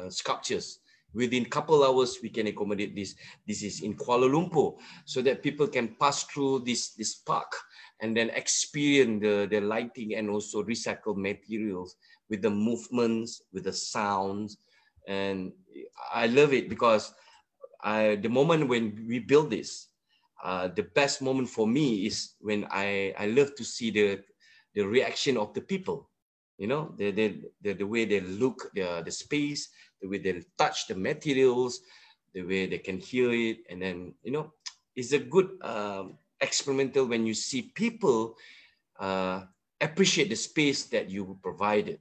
sculptures. Within a couple hours, we can accommodate this. This is in Kuala Lumpur, so that people can pass through this park and then experience the lighting and also recycled materials with the movements, with the sounds. And I love it because the moment when we build this, the best moment for me is when I love to see the reaction of the people. The way they look, the space, the way they touch the materials, the way they can hear it. And then, it's a good experimental when you see people appreciate the space that you provided.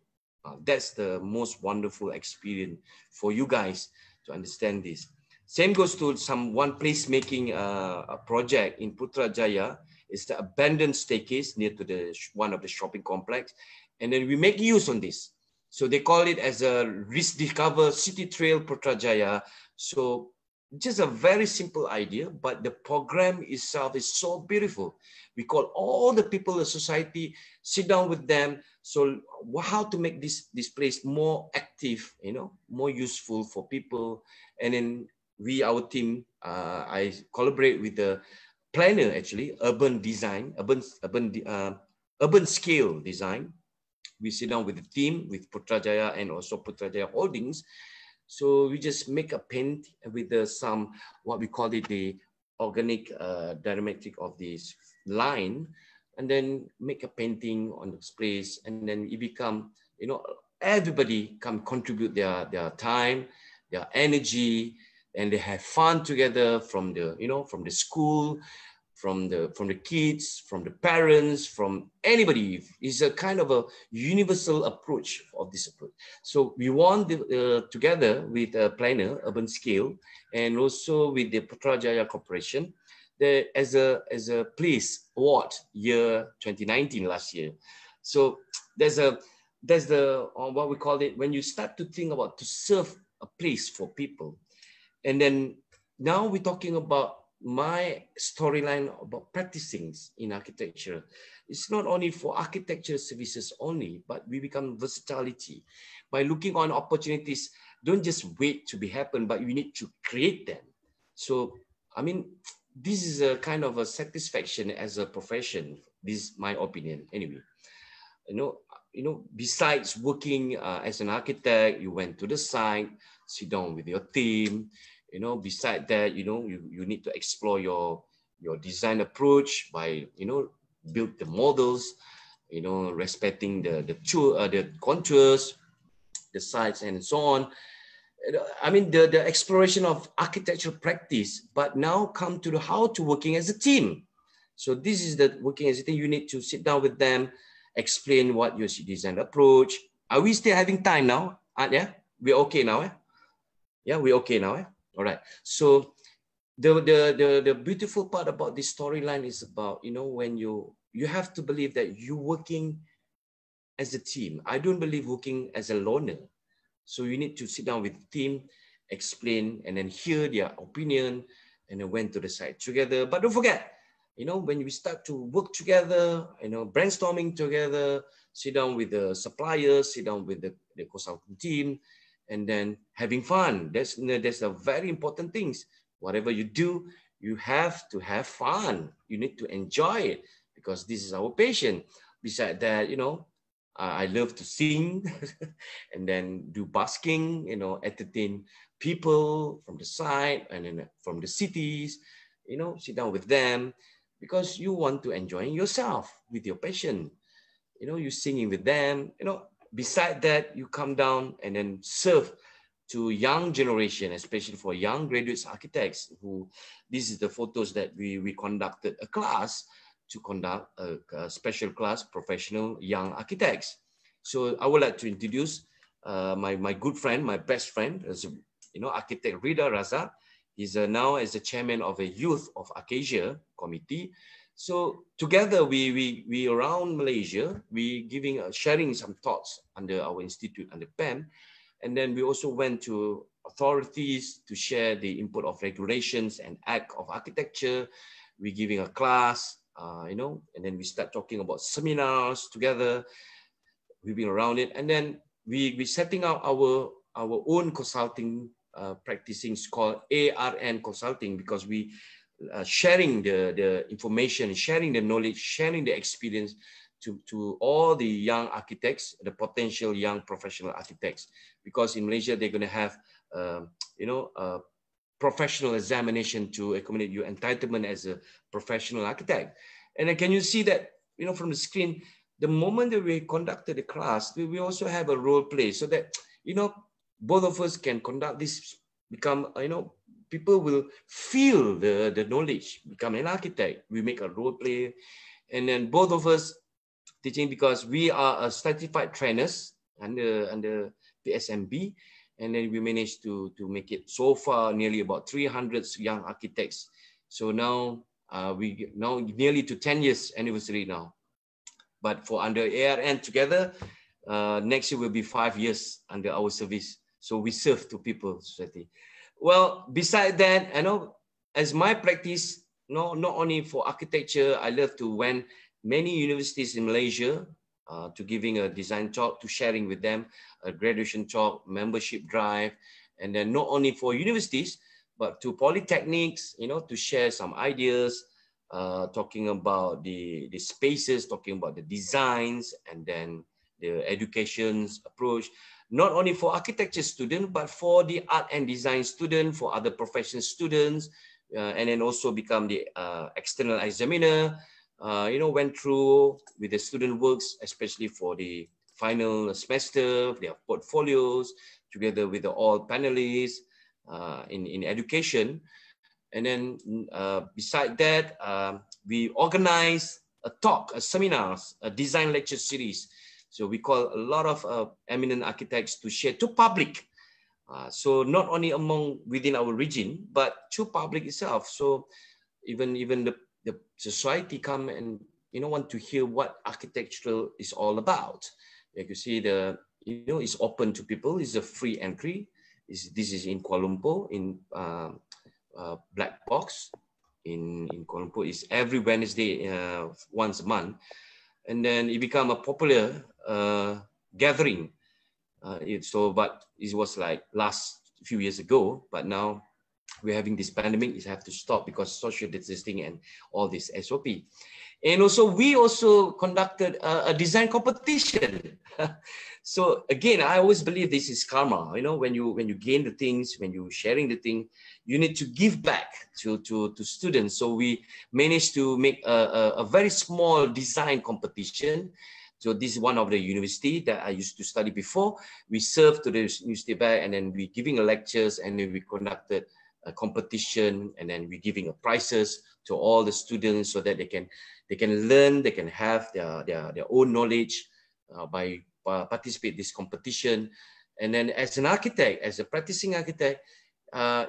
That's the most wonderful experience for you guys to understand this. Same goes to one placemaking a project in Putrajaya. It's the abandoned staircase near to one of the shopping complex. And then we make use on this. So they call it as a Rediscover City Trail Putrajaya. So just a very simple idea, but the program itself is so beautiful. We call all the people in the society, sit down with them. So how to make this place more active, more useful for people. And then our team, I collaborate with the planner, actually, urban scale design. We sit down with the team, with Putrajaya and also Putrajaya Holdings. So we just make a paint with some, what we call it, the organic diagrammatic of this line, and then make a painting on this place. And then it become, everybody can contribute their time, their energy, and they have fun together from the, from the school, from the kids, from the parents, from anybody. It's a kind of a universal approach of this approach. So we want together with a planner, Urban Scale, and also with the Putrajaya Corporation, as a place award year 2019 last year. So there's the what we call it, when you start to think about to serve a place for people. And then now we're talking about my storyline about practicing in architecture. It's not only for architecture services only, but we become versatility by looking on opportunities. Don't just wait to be happen, but you need to create them. So, I mean, this is a kind of a satisfaction as a profession. This is my opinion anyway. You know, besides working as an architect, you went to the site, sit down with your team. You know, beside that, you know, you need to explore your design approach by, you know, build the models, you know, respecting the contours, the sites, and so on. I mean, the exploration of architectural practice, but now come to the how to working as a team. So this is the working as a team. You need to sit down with them, explain what your design approach. Are we still having time now? Yeah, we're okay now. Yeah, we're okay now. All right. So the beautiful part about this storyline is about, you know, when you have to believe that you're working as a team. I don't believe working as a loner. So you need to sit down with the team, explain, and then hear their opinion, and then went to the site together. But don't forget, you know, when we start to work together, you know, brainstorming together, sit down with the suppliers, sit down with the consulting team, and then having fun. That's a very important things. Whatever you do, you have to have fun. You need to enjoy it because this is our passion. Besides that, you know, I love to sing and then do busking, you know, entertain people from the side and then from the cities, you know, sit down with them because you want to enjoy yourself with your passion. You know, you singing with them, you know. Beside that, you come down and then serve to young generation, especially for young graduates architects who, this is the photos that we conducted a class to conduct a special class, professional young architects. So I would like to introduce my good friend, my best friend, as you know, architect Rida Raza. He's now as the chairman of a Youth of Acacia committee. So together we around Malaysia, we giving sharing some thoughts under our institute, under PEM, and then we also went to authorities to share the input of regulations and Act of Architecture. We giving a class, you know, and then we start talking about seminars together. We've been around it, and then we setting out our own consulting practicing called ARN Consulting because we sharing the information, sharing the knowledge, sharing the experience to all the young architects, the potential young professional architects, because in Malaysia they're going to have you know, professional examination to accommodate your entitlement as a professional architect. And then can you see that, you know, from the screen, the moment that we conducted the class, we also have a role play so that, you know, both of us can conduct this, become, you know, people will feel the knowledge, become an architect. We make a role play, and then both of us teaching because we are a certified trainers under PSMB, and then we managed to make it so far nearly about 300 young architects. So now we now nearly to 10 years anniversary now. But for under ARN together, next year will be 5 years under our service. So we serve to people society. Well, beside that, I know as my practice, not only for architecture, I love to went many universities in Malaysia to giving a design talk, to sharing with them a graduation talk, membership drive, and then not only for universities, but to polytechnics, you know, to share some ideas, talking about the spaces, talking about the designs, and then the education's approach, not only for architecture students, but for the art and design student, for other profession students, and then also become the external examiner, you know, went through with the student works, especially for the final semester, their portfolios, together with the all panelists in education. And then beside that, we organize a talk, a seminars, a design lecture series. So we call a lot of eminent architects to share to public. So not only among within our region, but to public itself. So even the society come and want to hear what architectural is all about. Like you see, it's open to people. It's a free entry. This is in Kuala Lumpur in Black Box in Kuala Lumpur. Is every Wednesday once a month, and then it become a popular gathering. But it was like last few years ago, but now we're having this pandemic. It have to stop because social distancing and all this SOP. And also, we also conducted a design competition. So again, I always believe this is karma. When you gain the things, when you sharing the thing, you need to give back to students. So we managed to make a very small design competition. So this is one of the university that I used to study before. We served to the university back, and then we giving lectures, and then we conducted a competition, and then we giving prizes to all the students so that they can learn, they can have their own knowledge by participate this competition. And then as an architect, as a practicing architect,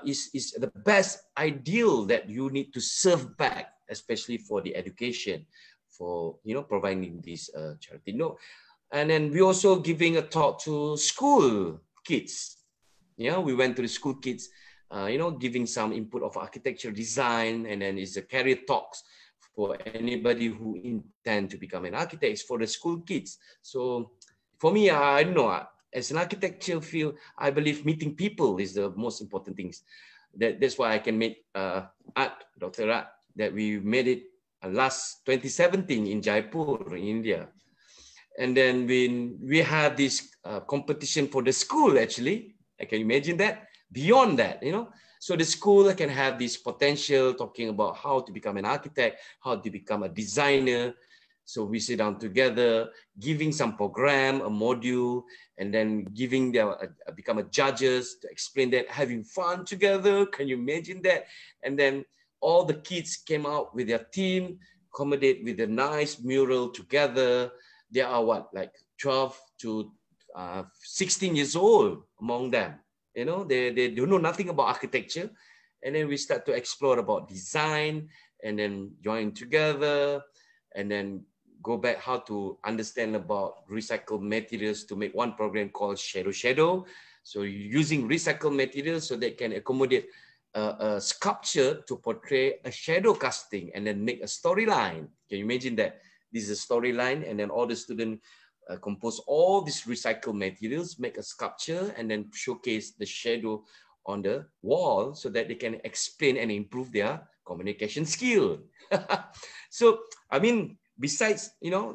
is the best ideal that you need to serve back, especially for the education, for providing this charity. And then we also giving a talk to school kids. We went to the school kids, giving some input of architecture design, and then it's a career talks for anybody who intend to become an architect. It's for the school kids. So for me, I don't know, as an architecture field, I believe meeting people is the most important things. That's why I can make art, Dr. Art, that we made it last 2017 in Jaipur, in India. And then we had this competition for the school, actually. I can imagine that. Beyond that, so the school can have this potential talking about how to become an architect, how to become a designer. So we sit down together, giving some program, a module, and then giving them become a judges to explain that, having fun together. Can you imagine that? And then all the kids came out with their team, accommodate with a nice mural together. They are like 12 to 16 years old among them. They don't know nothing about architecture. And then we start to explore about design, and then join together, and then go back how to understand about recycled materials to make one program called Shadow. So using recycled materials so they can accommodate a sculpture to portray a shadow casting, and then make a storyline. Can you imagine that? This is a storyline, and then all the students compose all these recycled materials, make a sculpture, and then showcase the shadow on the wall so that they can explain and improve their communication skill. So, I mean, besides,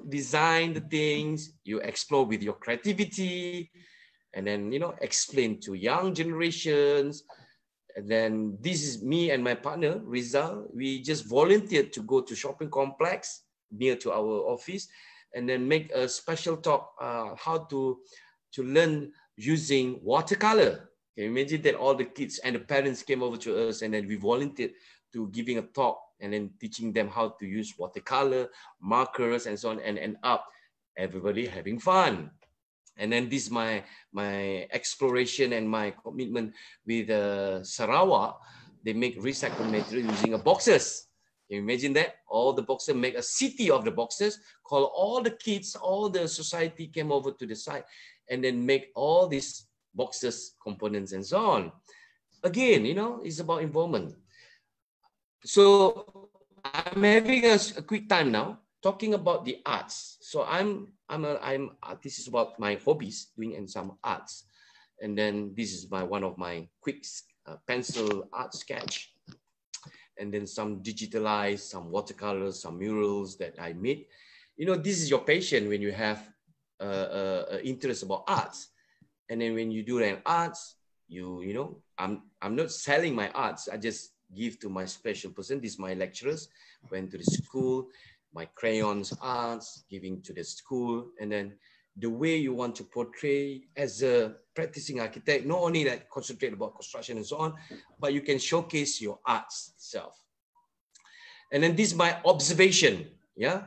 design the things, you explore with your creativity, and then, explain to young generations. And then this is me and my partner, Rizal. We just volunteered to go to shopping complex near to our office, and then make a special talk how to learn using watercolor. Can you imagine that all the kids and the parents came over to us, and then we volunteered to giving a talk and then teaching them how to use watercolor, markers, and so on, and end up everybody having fun. And then this is my exploration and my commitment with Sarawak. They make recycled material using boxes. Can you imagine that? All the boxes, make a city of the boxes, call all the kids, all the society came over to the site, and then make all these boxes, components, and so on. Again, it's about involvement. So I'm having a quick time now, talking about the arts. So this is about my hobbies, doing and some arts. And then this is one of my quick pencil art sketch. And then some digitalized, some watercolors, some murals that I made. This is your passion when you have interest about arts. And then when you do an arts, I'm not selling my arts. I just give to my special person. This is my lecturers, went to the school, my crayons arts, giving to the school. And then the way you want to portray as a practicing architect, not only that concentrate about construction and so on, but you can showcase your arts itself. And then this is my observation, yeah,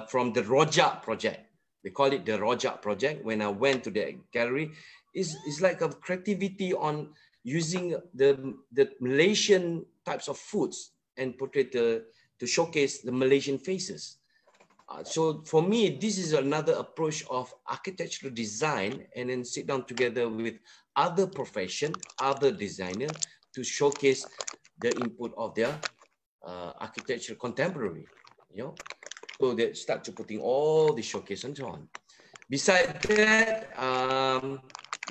from the Rojak project. They call it the Rojak project. When I went to the gallery, it's like a creativity on using the Malaysian types of foods and portray to showcase the Malaysian faces. So for me, this is another approach of architectural design, and then sit down together with other profession, other designer to showcase the input of their architecture contemporary, you know. So they start to putting all the showcase and so on. Besides that,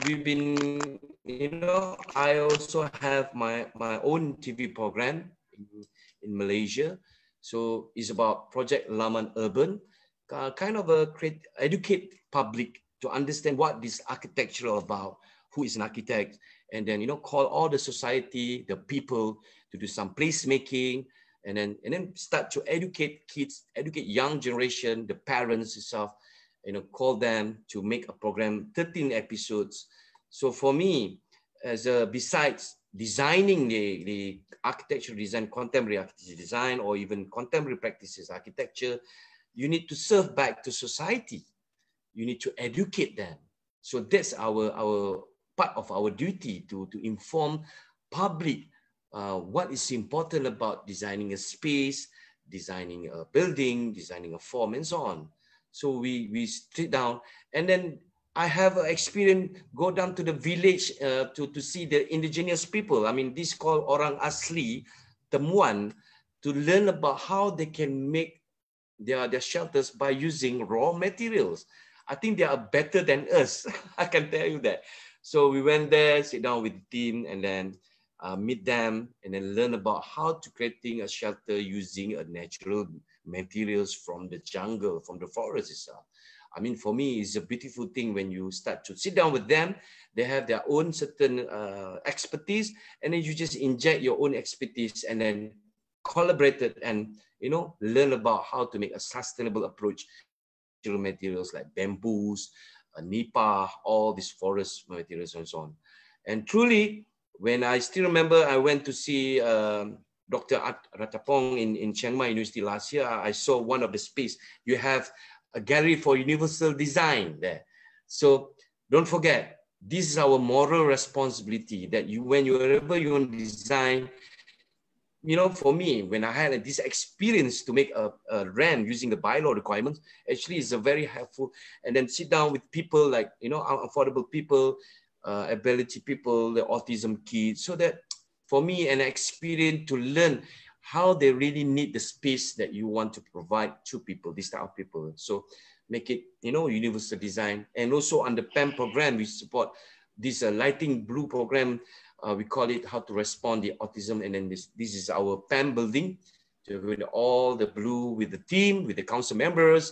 we've been, you know, I also have my own TV program in Malaysia. So it's about Project Laman Urban, kind of educate public to understand what this architecture about, who is an architect, and then, you know, call all the society, the people to do some placemaking, and then start to educate kids, educate young generation, the parents itself, you know, call them to make a program, 13 episodes. So for me, as besides designing the architectural design, contemporary architecture design, or even contemporary practices architecture, you need to serve back to society. You need to educate them. So that's our part of our duty to inform public what is important about designing a space, designing a building, designing a form, and so on. So we sit down, and then I have experience go down to the village to see the indigenous people. I mean, this called orang asli, temuan, to learn about how they can make their shelters by using raw materials. I think they are better than us. I can tell you that. So we went there, sit down with the team, and then meet them, and then learn about how to creating a shelter using a natural materials from the jungle, from the forest itself. I mean, for me, it's a beautiful thing when you start to sit down with them. They have their own certain expertise, and then you just inject your own expertise, and then collaborate it, and, you know, learn about how to make a sustainable approach to materials like bamboos, nipa, all these forest materials and so on. And truly, when I still remember, I went to see Dr. Ratapong in Chiang Mai University last year. I saw one of the space. You have a gallery for universal design there. So don't forget, this is our moral responsibility that whenever you want to design, you know, for me, when I had this experience to make a ramp using the bylaw requirements, actually is a very helpful. And then sit down with people like, you know, affordable people, ability people, the autism kids, so that for me, an experience to learn how they really need the space that you want to provide to people, this type of people. So make it, you know, universal design. And also on the PAM program, we support this lighting blue program. We call it how to respond the autism. And then this is our PAM building. So with all the blue with the team, with the council members,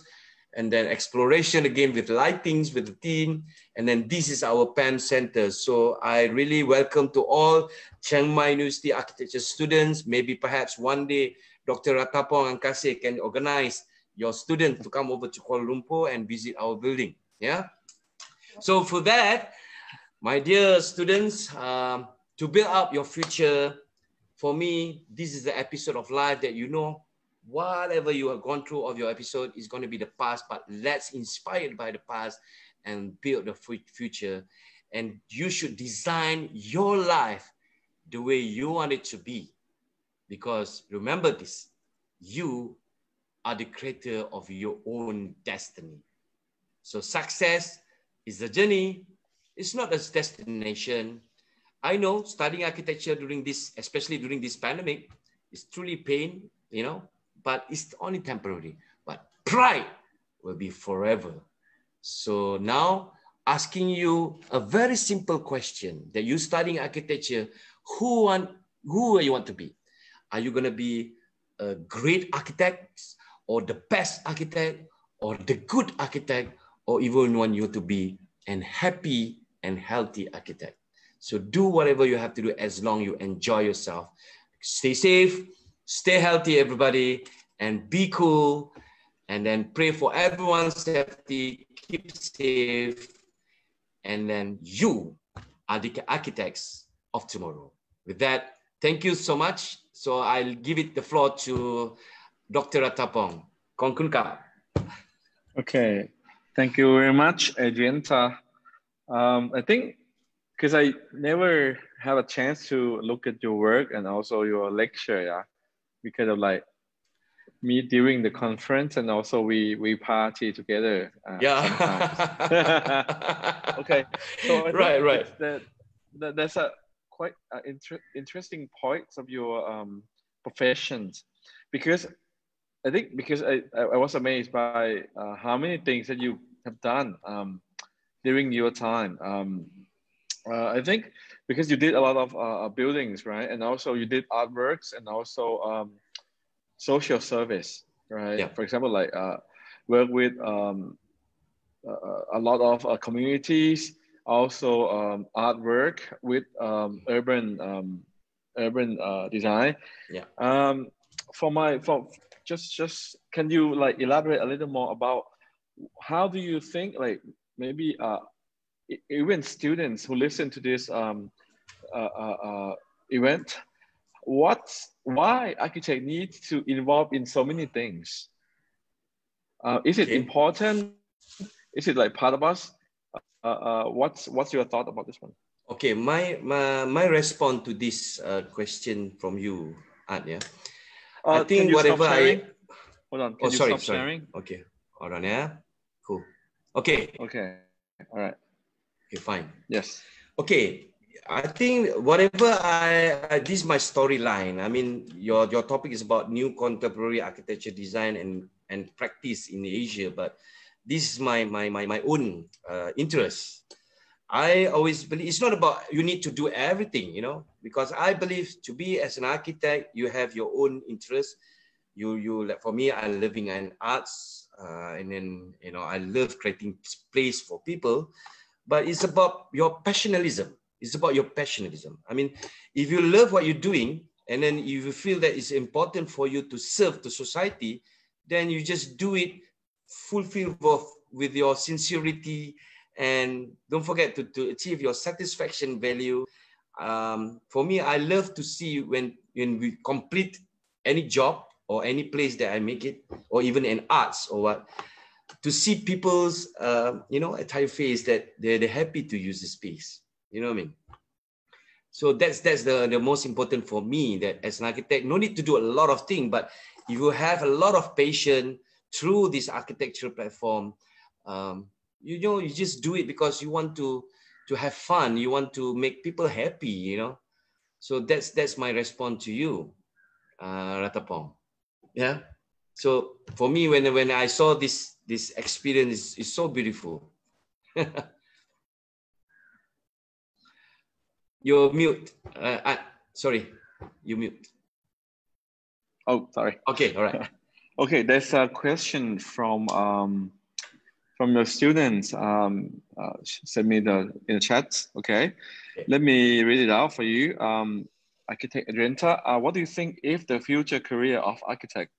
and then exploration again with lightings with the team. And then this is our PAM center. So I really welcome to all Chiang Mai University architecture students. Maybe perhaps one day, Dr. Ratapong and Kasih can organize your students to come over to Kuala Lumpur and visit our building. Yeah. So for that, my dear students, to build up your future, for me, this is the episode of life that, you know, whatever you have gone through of your episode is going to be the past, but let's inspire by the past and build the future. And you should design your life the way you want it to be. Because remember this, you are the creator of your own destiny. So success is a journey. It's not a destination. I know studying architecture during this, especially during this pandemic, is truly pain, you know, but it's only temporary. But pride will be forever. So now, asking you a very simple question, that you studying architecture, who you want to be? Are you going to be a great architect, or the best architect, or the good architect, or even want you to be an happy and healthy architect? So do whatever you have to do as long as you enjoy yourself. Stay safe, stay healthy, everybody, and be cool. And then pray for everyone's safety. keep safe, and then you are the architects of tomorrow. With that, thank you so much. So I'll give it the floor to Dr. Ratapong. Konkunka. Okay, thank you very much, Adrienta. I think because I never have a chance to look at your work and also your lecture, yeah, because of like meet during the conference and also we party together sometimes. Okay, so I think right. it's that's a quite interesting points of your professions, because I think because I was amazed by how many things that you have done during your time. I think because you did a lot of buildings, right? And also you did artworks and also social service, right? Yeah. For example, like work with a lot of communities, also artwork with urban design. Yeah. For just can you like elaborate a little more about how do you think like maybe even students who listen to this event, why architect needs to involve in so many things? Is it important? Is it like part of us? What's your thought about this one? Okay, my response to this question from you, Art, yeah. I think whatever Hold on, can you sorry. stop sharing? Okay, hold on, yeah. Cool. Okay. Okay, all right. Okay, fine. Yes. Okay, I think whatever this is my storyline. I mean, your topic is about new contemporary architecture design and practice in Asia, but this is my own interest. I always believe it's not about you need to do everything, you know, because I believe to be as an architect, you have your own interest. You like for me, I'm living in arts, and then you know I love creating place for people. But it's about your passionalism. It's about your passionalism. I mean, if you love what you're doing, and then if you feel that it's important for you to serve the society, then you just do it fulfilled with your sincerity, and don't forget to achieve your satisfaction value. For me, I love to see when we complete any job or any place that I make it, or even in arts or what, to see people's you know, entire face that they're happy to use the space. You know what I mean? So that's the most important for me, that as an architect, no need to do a lot of things, but if you have a lot of patience through this architectural platform, you know, you just do it because you want to have fun, you want to make people happy, you know. So that's my response to you, Ratapong. Yeah. So for me, when I saw this experience, is so beautiful. You're mute. Sorry, you mute. Oh, sorry. Okay, all right. Okay, there's a question from the students. Send me in the chat. Okay, let me read it out for you. Architect Adrienta, what do you think if the future career of architect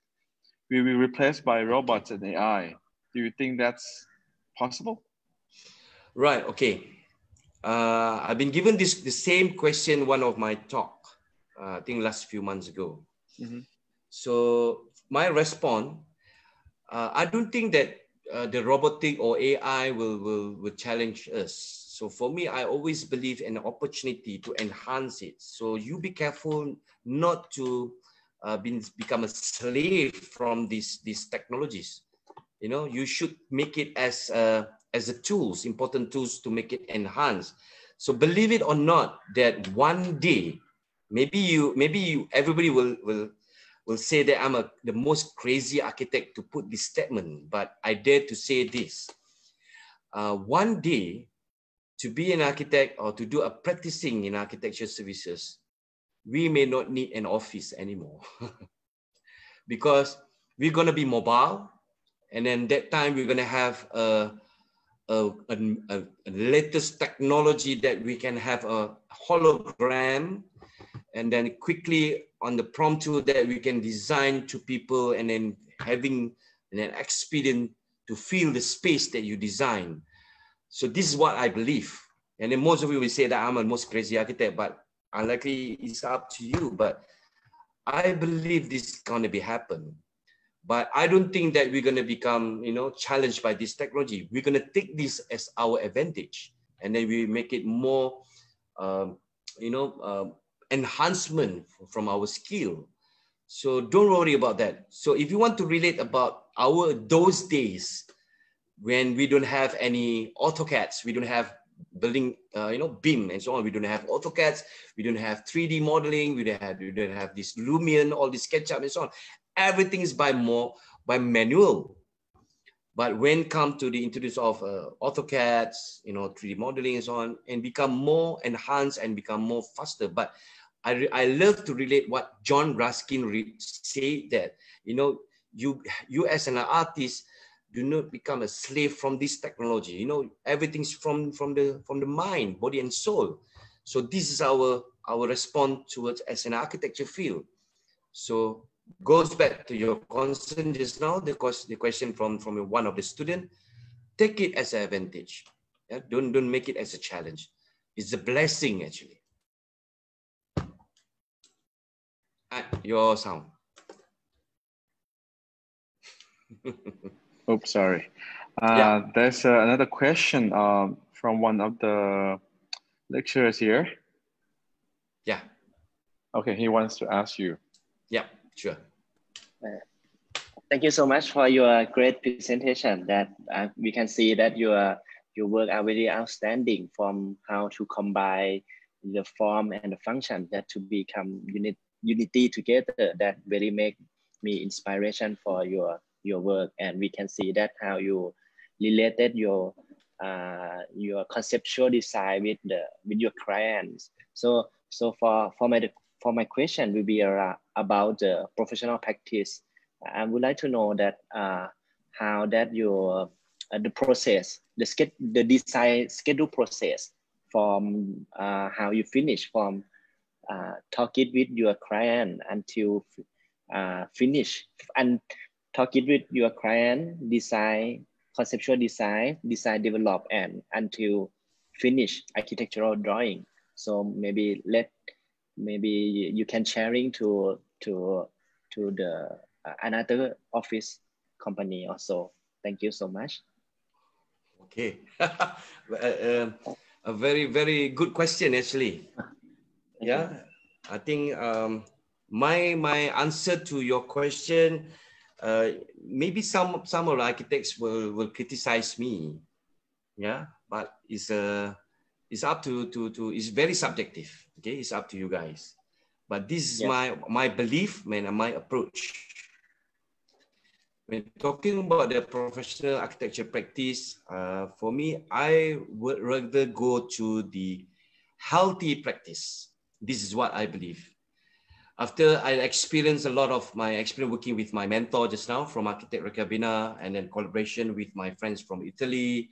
will be replaced by robots and AI? Do you think that's possible? Right. Okay. I've been given the same question one of my talk, I think last few months ago. Mm-hmm. So my response, I don't think that the robotic or AI will challenge us. So for me, I always believe in an opportunity to enhance it. So you be careful not to become a slave from these technologies. You know, you should make it as a tools, important tools to make it enhance. So believe it or not, that one day, maybe you everybody will say that I'm the most crazy architect to put this statement, but I dare to say this. One day, to be an architect or to do a practicing in architecture services, we may not need an office anymore. Because we're going to be mobile, and then that time we're going to have a latest technology that we can have a hologram, and then quickly on the prompt tool that we can design to people, and then having an experience to feel the space that you design. So this is what I believe. And then most of you will say that I'm the most crazy architect, but unlikely it's up to you. But I believe this is going to be happen. But I don't think that we're going to become, challenged by this technology. We're going to take this as our advantage, and then we make it more, enhancement from our skill. So don't worry about that. So if you want to relate about those days when we don't have any AutoCADs, we don't have building, BIM and so on. We don't have AutoCADs. We don't have 3D modeling. We don't have this Lumion, all this SketchUp and so on. Everything is by manual. But when come to the introduce of AutoCADs, 3D modeling and so on, and become more enhanced and become more faster. But I love to relate what John Ruskin said, that, you as an artist, do not become a slave from this technology. Everything's from the mind, body and soul. So this is our response towards as an architecture field. So goes back to your concern just now, the question from one of the students. Take it as an advantage. Yeah? Don't make it as a challenge. It's a blessing actually. Your sound. Oops, sorry. Yeah. There's another question from one of the lecturers here. Yeah. Okay, he wants to ask you. Yeah, sure. Thank you so much for your great presentation. That we can see that your work are very outstanding, from how to combine the form and the function that to become unity together. That really make me inspiration for your work. And we can see that how you related your conceptual design with your clients. So for my question will be about the professional practice. I would like to know that how that your the process, the design schedule process from how you finish from talking with your client until finish, and talking with your client, design, conceptual design develop, and until finish architectural drawing. So maybe you can sharing to the another office company also. Thank you so much. Okay. A very, very good question actually. Yeah, I think my answer to your question, maybe some of the architects will criticize me. Yeah, but it's up to it's very subjective. Okay, it's up to you guys. But this is my belief, man, and my approach. When talking about the professional architecture practice, for me, I would rather go to the healthy practice. This is what I believe. After I experienced a lot of my experience working with my mentor just now from Architect Recabina, and then collaboration with my friends from Italy,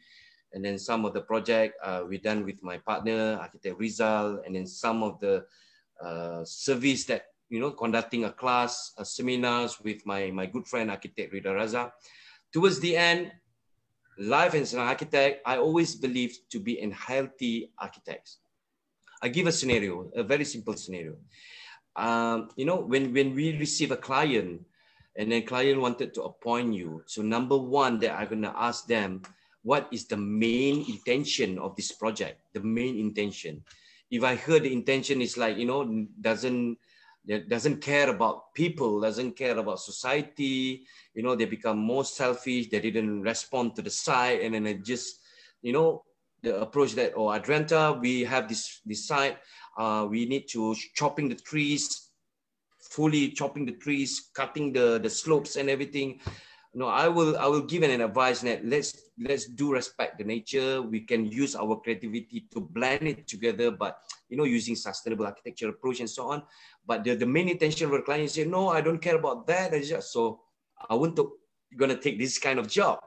and then some of the project we done with my partner, Architect Rizal, and then some of the service that, conducting a class, seminars with my good friend, Architect Rida Raza. Towards the end, life as an architect, I always believed to be in healthy architects. I give a scenario, a very simple scenario. When we receive a client, and then client wanted to appoint you. So number one that I'm gonna ask them, what is the main intention of this project? The main intention. If I heard the intention is like, doesn't care about people, doesn't care about society, they become more selfish, they didn't respond to the site, and then it just, the approach that, oh, Adrenta, we have this site, we need to chopping the trees, fully chopping the trees, cutting the slopes and everything. I will give an advice that let's do respect the nature. We can use our creativity to blend it together, but using sustainable architecture approach and so on. But the main intention of the client is, no, I don't care about that. So I want to gonna take this kind of job.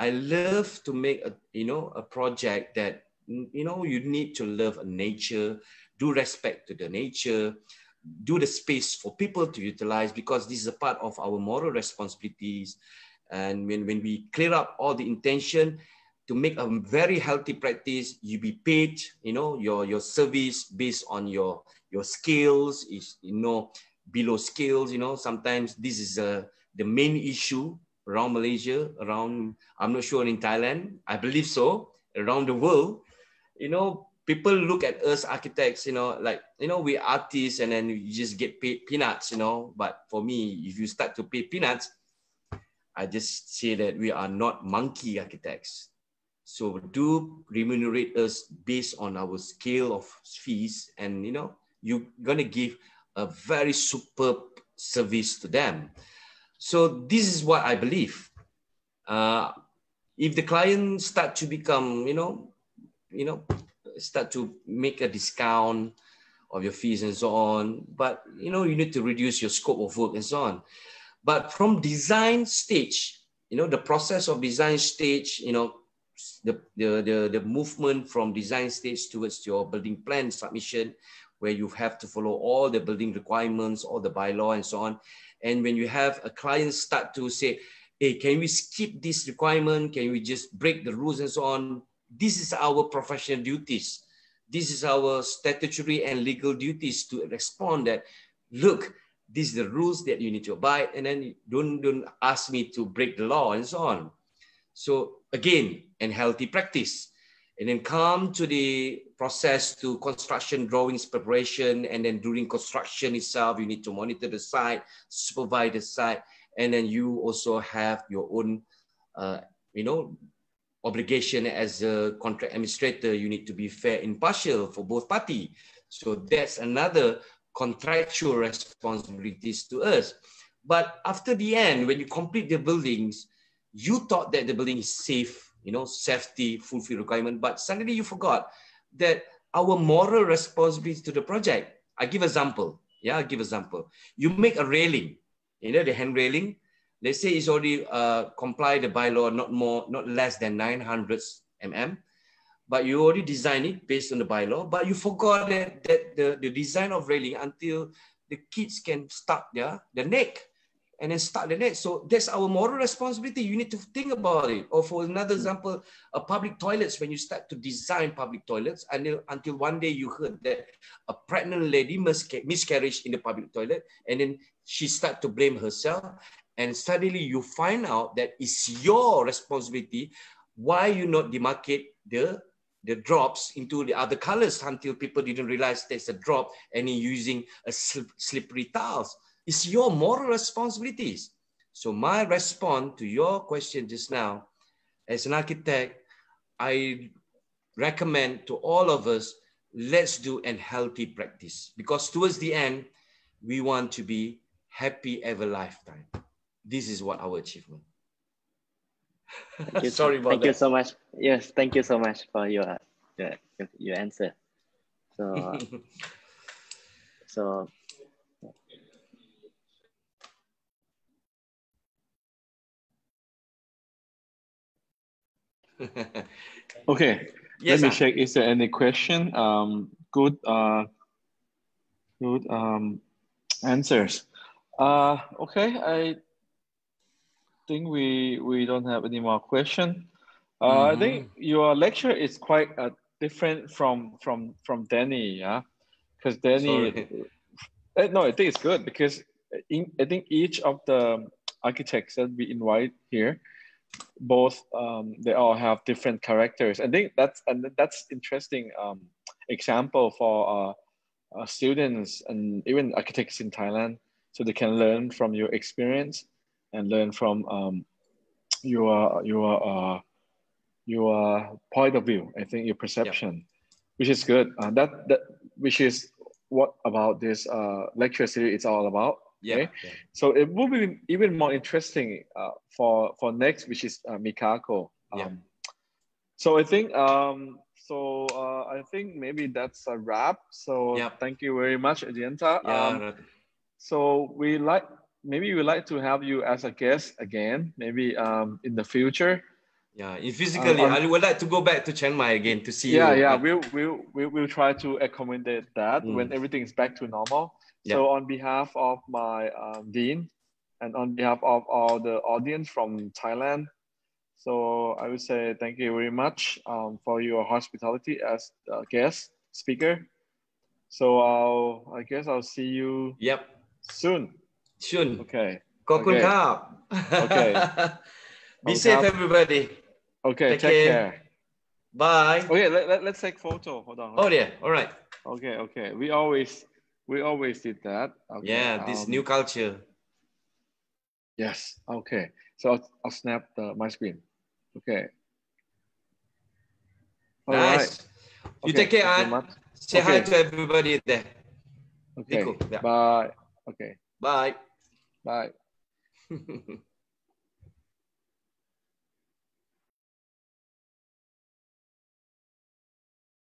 I love to make a project that you need to love nature, do respect to the nature, do the space for people to utilize, because this is a part of our moral responsibilities. And when we clear up all the intention to make a very healthy practice, you be paid, you know, your service based on your skills is, you know, below skills, you know. Sometimes this is the main issue around Malaysia, around, I'm not sure in Thailand, I believe so, around the world. You know, people look at us architects, you know, like, you know, we artists and then you just get paid peanuts, you know. But for me, if you start to pay peanuts, I just say that we are not monkey architects. So do remunerate us based on our scale of fees, and, you know, you're gonna give a very superb service to them. So this is what I believe. If the client start to become, you know, start to make a discount of your fees and so on, but, you know, you need to reduce your scope of work and so on. But from design stage, you know, the process of design stage, you know, the movement from design stage towards your building plan submission, where you have to follow all the building requirements, all the bylaw and so on. And when you have a client start to say, hey, can we skip this requirement? Can we just break the rules and so on? This is our professional duties. This is our statutory and legal duties to respond that, look, these are the rules that you need to abide, and then don't ask me to break the law and so on. So again, and healthy practice. And then come to the process to construction drawings preparation, and then during construction itself, you need to monitor the site, supervise the site, and then you also have your own, you know, obligation as a contract administrator. You need to be fair and impartial for both parties. So that's another contractual responsibilities to us. But after the end, when you complete the buildings, you thought that the building is safe, you know, safety, fulfill requirement, but suddenly you forgot that our moral responsibility to the project. I give example. Yeah, I give example. You make a railing, you know, the hand railing. Let's say it's already comply the bylaw, not less than 900 mm, but you already designed it based on the bylaw, but you forgot that the design of railing until the kids can start the neck and then start the net. So that's our moral responsibility. You need to think about it. Or for another example, public toilets, when you start to design public toilets, until one day you heard that a pregnant lady miscarriage in the public toilet, and then she start to blame herself, and suddenly you find out that it's your responsibility. Why you not demarcate the drops into the other colors until people didn't realize there's a drop and you're using a slippery tiles? It's your moral responsibilities. So my response to your question just now, as an architect, I recommend to all of us, let's do a healthy practice, because towards the end, we want to be happy ever lifetime. This is what our achievement. Sorry about thank that. You so much. Yes, thank you so much for your answer. So Okay, yes, let me check. Is there any question? Good answers. Okay, I think we don't have any more question. I think your lecture is quite different from Danny, yeah, because Danny. No, I think it's good because I think each of the architects that we invite here, both they all have different characters. I think that's interesting example for students and even architects in Thailand, so they can learn from your experience and learn from your point of view. I think your perception, which is good. That which is what about this lecture series is all about. Okay? Yeah. So it will be even more interesting for next, which is Mikako. So I think I think maybe that's a wrap. So thank you very much, Adianta. So maybe we like to have you as a guest again, maybe in the future. Yeah, physically, I would like to go back to Chiang Mai again to see you. Yeah, we'll try to accommodate that when everything is back to normal. So on behalf of my dean, and on behalf of all the audience from Thailand. So I would say thank you very much for your hospitality as a guest speaker. So I guess I'll see you soon. Soon. Okay. ขอบคุณครับ Okay. Be safe everybody. Okay, take care. Bye. Okay, let's take photo. Hold on. Oh yeah, all right. Okay. We always did that. Okay. Yeah, this new culture. Yes. Okay. So I'll snap my screen. Okay. All nice. Right. You okay. take care, Thank you Art. Say hi to everybody there. Okay. Cool. Yeah. Bye. Okay. Bye. Bye.